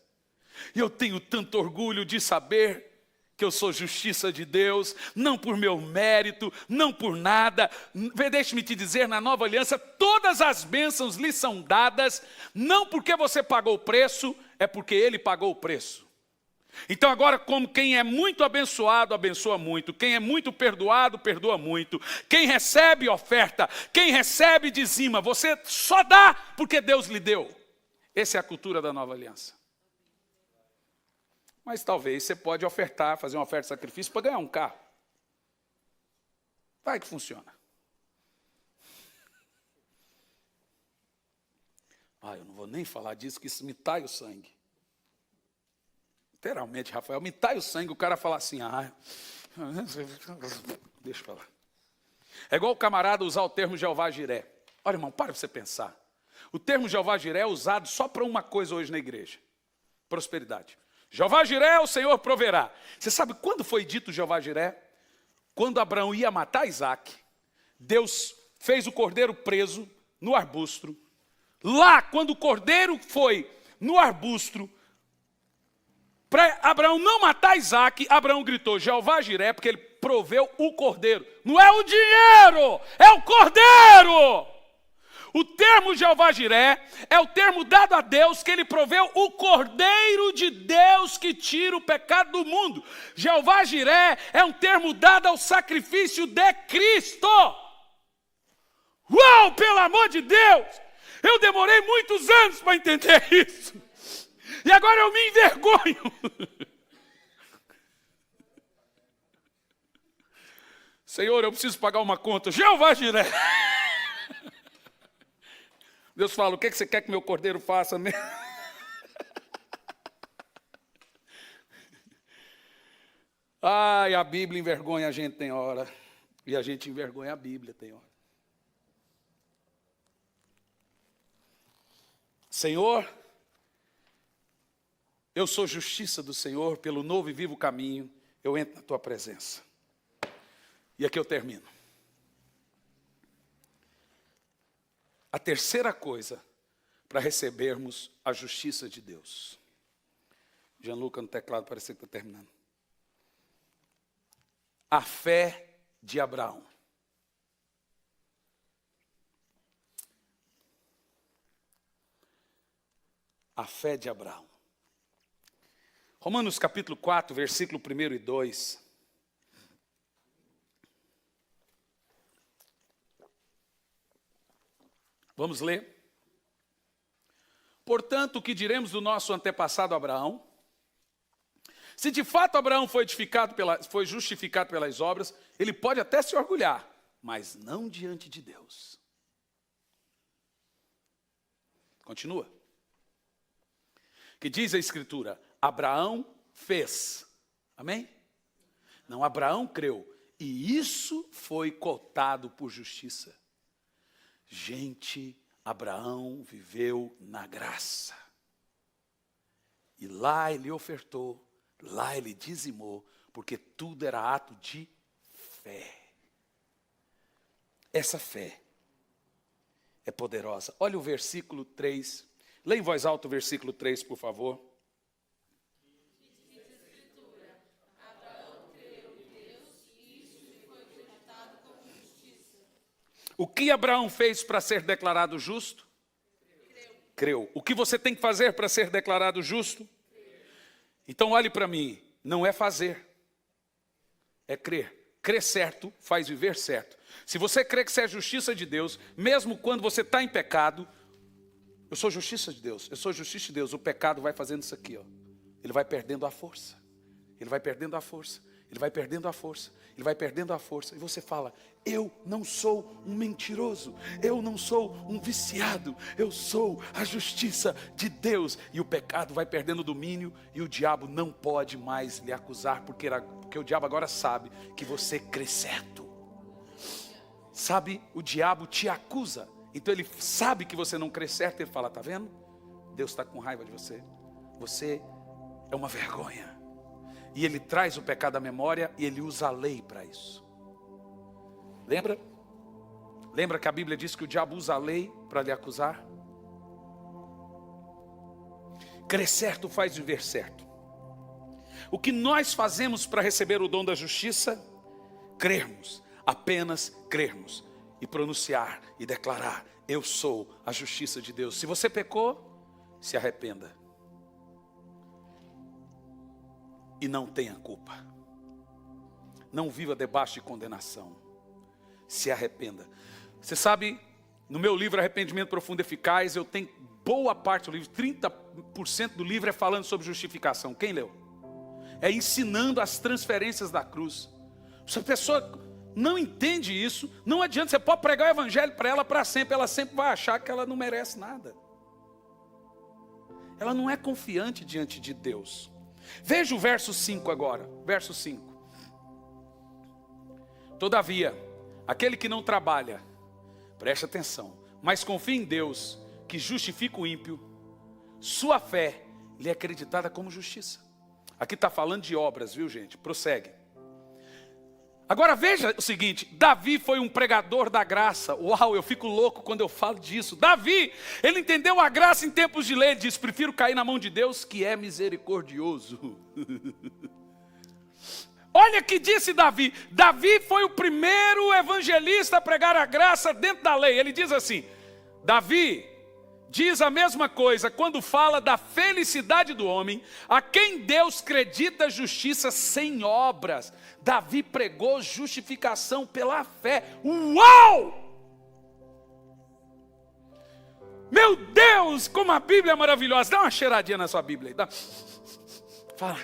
E eu tenho tanto orgulho de saber que eu sou justiça de Deus, não por meu mérito, não por nada. Deixe-me te dizer, na nova aliança, todas as bênçãos lhe são dadas, não porque você pagou o preço, é porque Ele pagou o preço. Então agora, como quem é muito abençoado, abençoa muito. Quem é muito perdoado, perdoa muito. Quem recebe oferta, quem recebe dizima. Você só dá porque Deus lhe deu. Essa é a cultura da nova aliança. Mas talvez você pode ofertar, fazer uma oferta de sacrifício para ganhar um carro. Vai que funciona. Eu não vou nem falar disso, que isso me tai o sangue. Literalmente, Rafael, me tai o sangue, o cara fala assim, deixa eu falar. É igual o camarada usar o termo Jeová Jiré. Olha, irmão, para você pensar. O termo Jeová Jiré é usado só para uma coisa hoje na igreja. Prosperidade. Jeová Jiré, o Senhor proverá. Você sabe quando foi dito Jeová Jiré? Quando Abraão ia matar Isaac, Deus fez o cordeiro preso no arbusto. Lá, quando o cordeiro foi no arbusto, para Abraão não matar Isaac, Abraão gritou, Jeová Jiré, porque ele proveu o cordeiro. Não é o dinheiro, é o cordeiro. O termo Jeová Jiré é o termo dado a Deus que Ele proveu o Cordeiro de Deus que tira o pecado do mundo. Jeová Jiré é um termo dado ao sacrifício de Cristo. Uau, pelo amor de Deus! Eu demorei muitos anos para entender isso. E agora eu me envergonho. Senhor, eu preciso pagar uma conta. Jeová Jiré. Deus fala, o que você quer que meu cordeiro faça mesmo? A Bíblia envergonha a gente tem hora. E a gente envergonha a Bíblia tem hora. Senhor, eu sou justiça do Senhor, pelo novo e vivo caminho, eu entro na tua presença. E aqui eu termino. A terceira coisa para recebermos a justiça de Deus. Gianluca no teclado, parece que está terminando. A fé de Abraão. A fé de Abraão. Romanos capítulo 4, versículo 1 e 2. Vamos ler. Portanto, o que diremos do nosso antepassado Abraão? Se de fato Abraão foi justificado pelas obras, ele pode até se orgulhar, mas não diante de Deus. Continua. Que diz a Escritura, Abraão fez. Amém? Não, Abraão creu. E isso foi cotado por justiça. Gente, Abraão viveu na graça. E lá ele ofertou, lá ele dizimou, porque tudo era ato de fé. Essa fé é poderosa. Olha o versículo 3. Lê em voz alta o versículo 3, por favor. O que Abraão fez para ser declarado justo? Creu. O que você tem que fazer para ser declarado justo? Então olhe para mim, não é fazer, é crer. Crer certo faz viver certo. Se você crê que você é justiça de Deus, mesmo quando você está em pecado, eu sou justiça de Deus, eu sou justiça de Deus, o pecado vai fazendo isso aqui, ó. Ele vai perdendo a força, ele vai perdendo a força, ele vai perdendo a força, ele vai perdendo a força. E você fala, eu não sou um mentiroso, eu não sou um viciado, eu sou a justiça de Deus. E o pecado vai perdendo domínio e o diabo não pode mais lhe acusar, porque o diabo agora sabe que você crê certo. Sabe, o diabo te acusa, então ele sabe que você não crê certo, ele fala, tá vendo? Deus está com raiva de você, você é uma vergonha. E ele traz o pecado à memória e ele usa a lei para isso. Lembra? Lembra que a Bíblia diz que o diabo usa a lei para lhe acusar? Crer certo faz viver certo. O que nós fazemos para receber o dom da justiça? Crermos, apenas crermos e pronunciar e declarar, eu sou a justiça de Deus. Se você pecou, se arrependa. E não tenha culpa. Não viva debaixo de condenação. Se arrependa. Você sabe, no meu livro Arrependimento Profundo e Eficaz, eu tenho boa parte do livro, 30% do livro é falando sobre justificação. Quem leu? É ensinando as transferências da cruz. Se a pessoa não entende isso, não adianta, você pode pregar o evangelho para ela sempre vai achar que ela não merece nada. Ela não é confiante diante de Deus. Veja o verso 5 agora, verso 5. Todavia, aquele que não trabalha, preste atenção, mas confia em Deus, que justifica o ímpio, sua fé lhe é acreditada como justiça. Aqui está falando de obras, viu gente? Prossegue. Agora veja o seguinte, Davi foi um pregador da graça. Uau, eu fico louco quando eu falo disso. Davi, ele entendeu a graça em tempos de lei. Ele diz, prefiro cair na mão de Deus, que é misericordioso. Olha que disse Davi. Davi foi o primeiro evangelista a pregar a graça dentro da lei. Ele diz assim, Davi diz a mesma coisa quando fala da felicidade do homem, a quem Deus acredita justiça sem obras. Davi pregou justificação pela fé. Uau! Meu Deus, como a Bíblia é maravilhosa. Dá uma cheiradinha na sua Bíblia aí. Fala,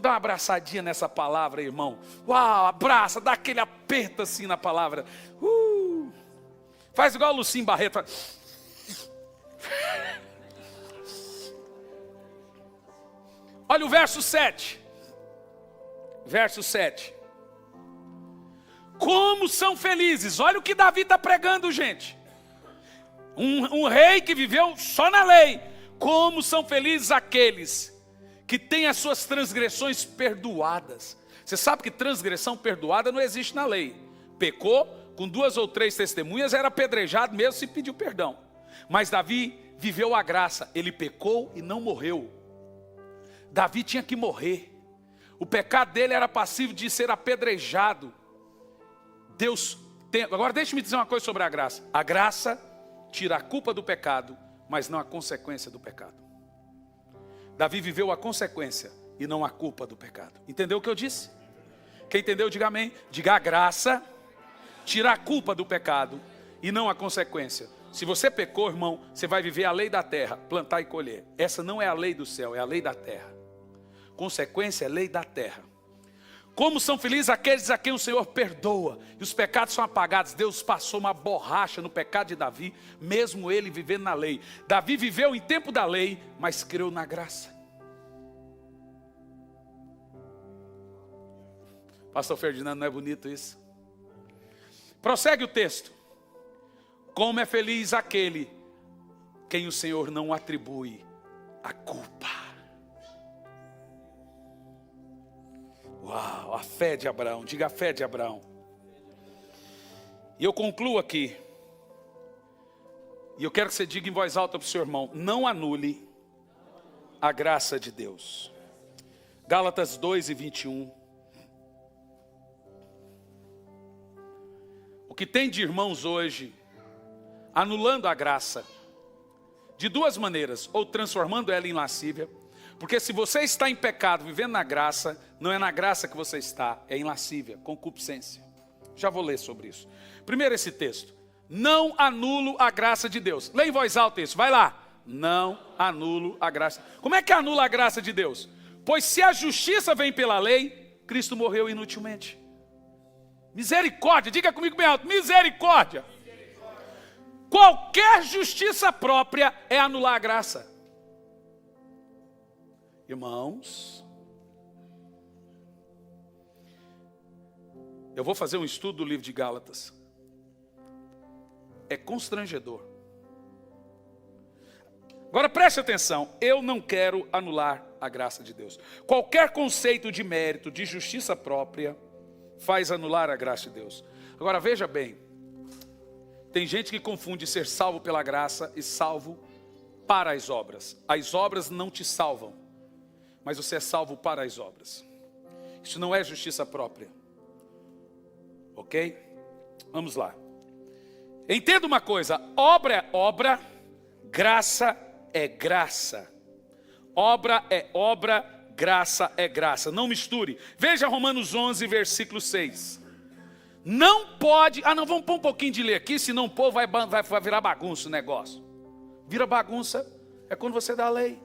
dá uma abraçadinha nessa palavra, irmão. Uau, abraça, dá aquele aperto assim na palavra. Faz igual o Lucim Barreto. Fala. Olha o verso 7. Verso 7. Como são felizes. Olha o que Davi está pregando, gente. Um rei que viveu só na lei. Como são felizes aqueles que têm as suas transgressões perdoadas. Você sabe que transgressão perdoada não existe na lei. Pecou, com 2 ou 3 testemunhas, era apedrejado mesmo se pediu perdão. Mas Davi viveu a graça. Ele pecou e não morreu. Davi tinha que morrer. O pecado dele era passivo de ser apedrejado. Deus tem... Agora deixe-me dizer uma coisa sobre a graça. A graça tira a culpa do pecado, mas não a consequência do pecado. Davi viveu a consequência e não a culpa do pecado. Entendeu o que eu disse? Quem entendeu, diga amém. Diga a graça tira a culpa do pecado e não a consequência. Se você pecou, irmão, você vai viver a lei da terra, plantar e colher. Essa não é a lei do céu, é a lei da terra. Consequência é lei da terra. Como são felizes aqueles a quem o Senhor perdoa e os pecados são apagados. Deus passou uma borracha no pecado de Davi, mesmo ele vivendo na lei. Davi viveu em tempo da lei, mas creu na graça. Pastor Ferdinando, não é bonito isso? Prossegue o texto. Como é feliz aquele quem o Senhor não atribui a culpa. Uau, a fé de Abraão, diga a fé de Abraão. E eu concluo aqui. E eu quero que você diga em voz alta para o seu irmão, não anule a graça de Deus. Gálatas 2:21. O que tem de irmãos hoje anulando a graça, de duas maneiras, ou transformando ela em lascívia, Porque se você está em pecado, vivendo na graça, não é na graça que você está, é em lascívia, concupiscência. Já vou ler sobre isso. Primeiro esse texto. Não anulo a graça de Deus. Lê em voz alta isso, vai lá. Não anulo a graça. Como é que anula a graça de Deus? Pois se a justiça vem pela lei, Cristo morreu inutilmente. Misericórdia, diga comigo bem alto, misericórdia. Qualquer justiça própria é anular a graça. Irmãos, eu vou fazer um estudo do livro de Gálatas. É constrangedor. Agora preste atenção, eu não quero anular a graça de Deus. Qualquer conceito de mérito, de justiça própria, faz anular a graça de Deus. Agora veja bem, tem gente que confunde ser salvo pela graça e salvo para as obras. As obras não te salvam, mas você é salvo para as obras. Isso não é justiça própria. Ok? Vamos lá. Entenda uma coisa, obra é obra, graça é graça. Obra é obra, graça é graça. Não misture. Veja Romanos 11, versículo 6. Não pode... não, vamos pôr um pouquinho de ler aqui, senão o povo vai virar bagunça o negócio. Vira bagunça é quando você dá a lei.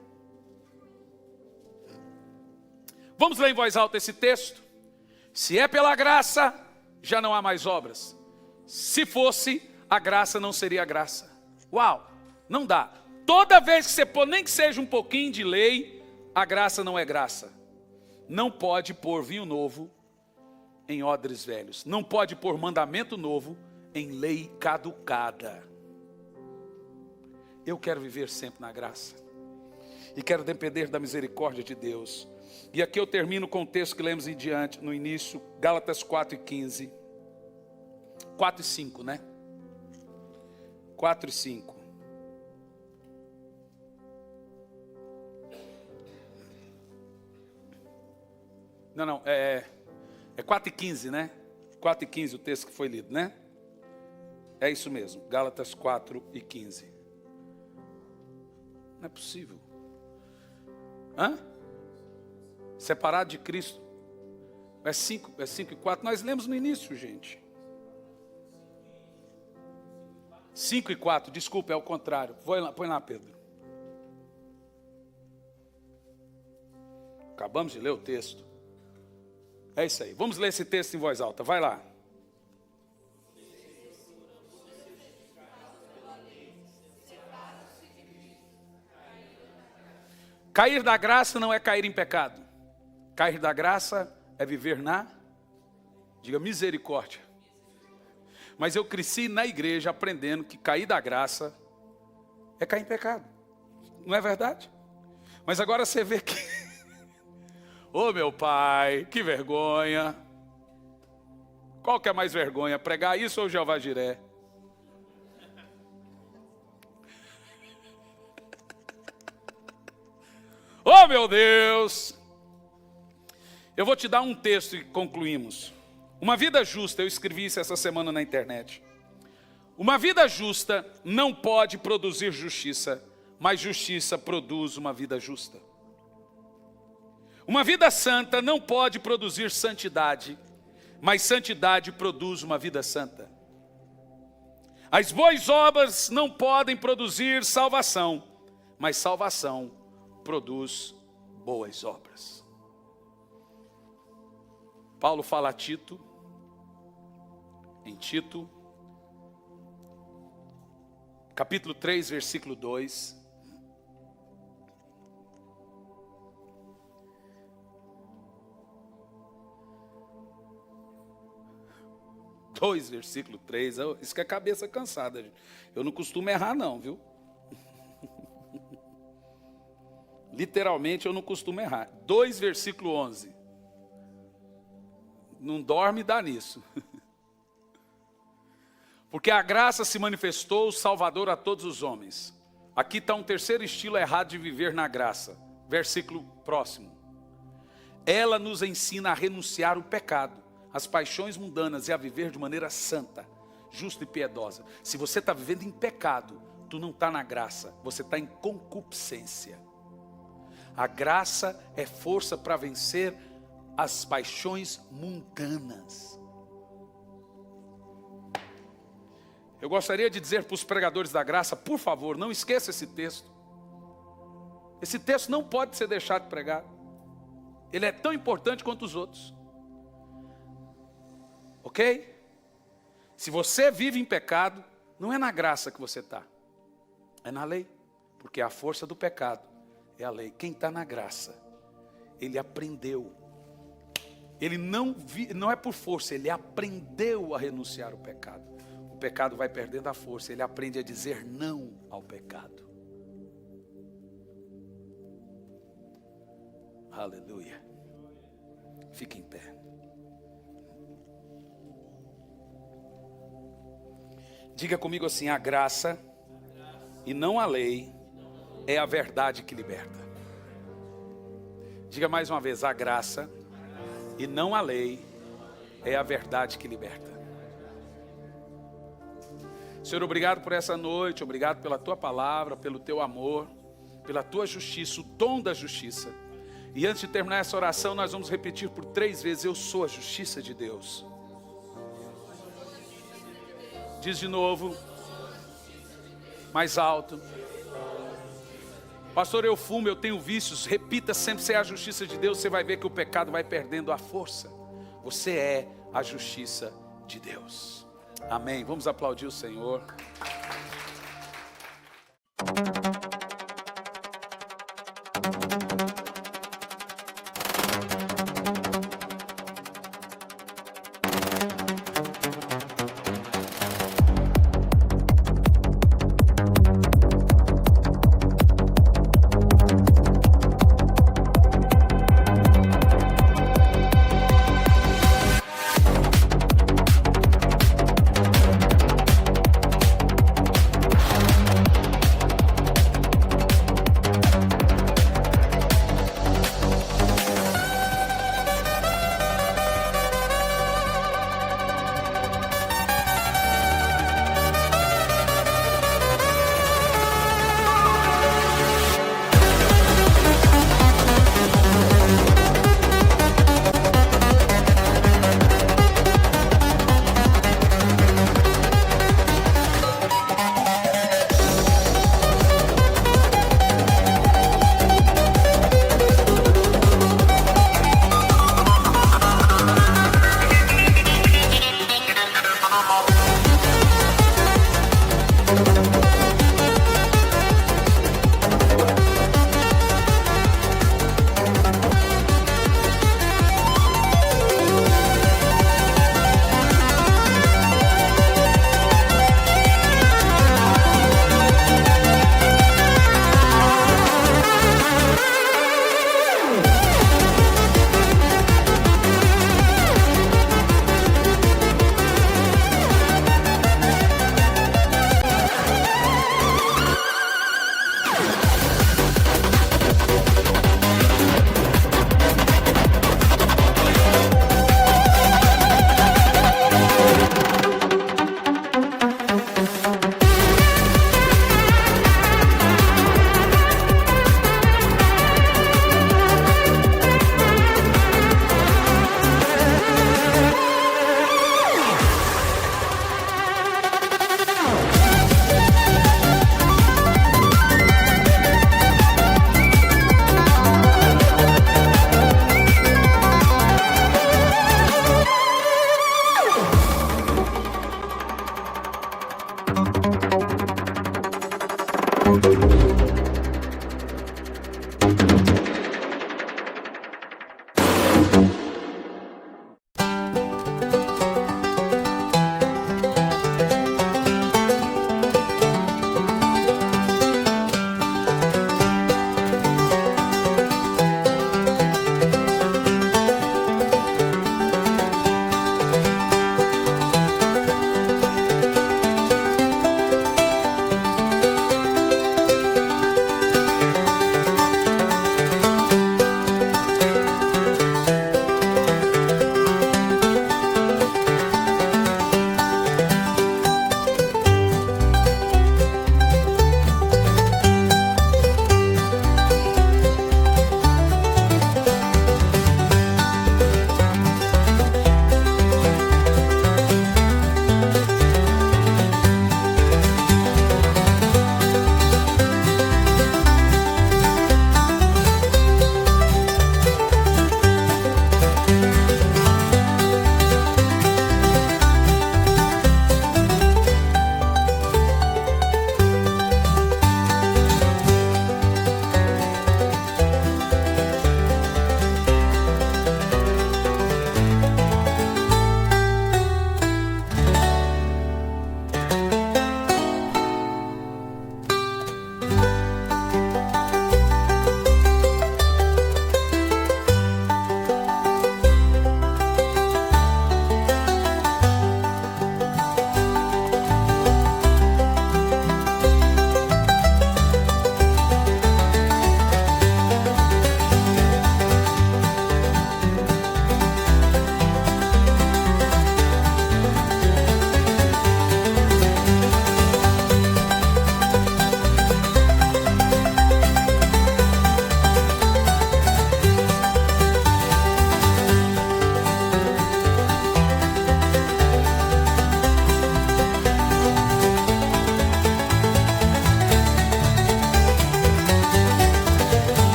Vamos ler em voz alta esse texto. Se é pela graça, já não há mais obras. Se fosse, a graça não seria graça. Uau, não dá. Toda vez que você pôr, nem que seja um pouquinho de lei, a graça não é graça. Não pode pôr vinho novo em odres velhos. Não pode pôr mandamento novo em lei caducada. Eu quero viver sempre na graça. E quero depender da misericórdia de Deus. E aqui eu termino com o texto que lemos em diante, no início, Gálatas 4:15. 4:5, né? 4:5. Não, é 4:15, né? 4:15 o texto que foi lido, né? É isso mesmo, Gálatas 4:15. Não é possível. Hã? Separado de Cristo. É 5:4. Nós lemos no início, gente. 5:4, desculpa, é o contrário. Põe lá, Pedro. Acabamos de ler o texto. É isso aí. Vamos ler esse texto em voz alta. Vai lá. Cair da graça não é cair em pecado. Cair da graça é viver na, diga, misericórdia. Mas eu cresci na igreja aprendendo que cair da graça é cair em pecado. Não é verdade? Mas agora você vê que... Ô meu pai, que vergonha. Qual que é mais vergonha? Pregar isso ou Jeová Jiré? Oh meu Deus. Eu vou te dar um texto e concluímos. Uma vida justa, eu escrevi isso essa semana na internet. Uma vida justa não pode produzir justiça, mas justiça produz uma vida justa. Uma vida santa não pode produzir santidade, mas santidade produz uma vida santa. As boas obras não podem produzir salvação, mas salvação produz boas obras. Paulo fala a Tito, em Tito, capítulo 3, versículo 2. Versículo 3, isso que é cabeça cansada, gente. Eu não costumo errar não, viu? Literalmente eu não costumo errar. 2, versículo 11. Não dorme e dá nisso. Porque a graça se manifestou, Salvador a todos os homens. Aqui está um terceiro estilo errado de viver na graça. Versículo próximo. Ela nos ensina a renunciar o pecado, as paixões mundanas e a viver de maneira santa, justa e piedosa. Se você está vivendo em pecado, tu não está na graça, você está em concupiscência. A graça é força para vencer as paixões mundanas. Eu gostaria de dizer para os pregadores da graça, por favor, não esqueça esse texto. Esse texto não pode ser deixado de pregar. Ele é tão importante quanto os outros. Ok? Se você vive em pecado, não é na graça que você está. É na lei. Porque a força do pecado é a lei. Quem está na graça, ele aprendeu. Ele não é por força, ele aprendeu a renunciar ao pecado. O pecado vai perdendo a força, ele aprende a dizer não ao pecado. Aleluia. Fique em pé. Diga comigo assim: a graça e não a lei é a verdade que liberta. Diga mais uma vez: a graça e não a lei é a verdade que liberta. Senhor, obrigado por essa noite, obrigado pela tua palavra, pelo teu amor, pela tua justiça, o dom da justiça. E antes de terminar essa oração, nós vamos repetir por 3 vezes: eu sou a justiça de Deus. Diz de novo, mais alto. Pastor, eu fumo, eu tenho vícios. Repita sempre: você é a justiça de Deus. Você vai ver que o pecado vai perdendo a força. Você é a justiça de Deus. Amém. Vamos aplaudir o Senhor.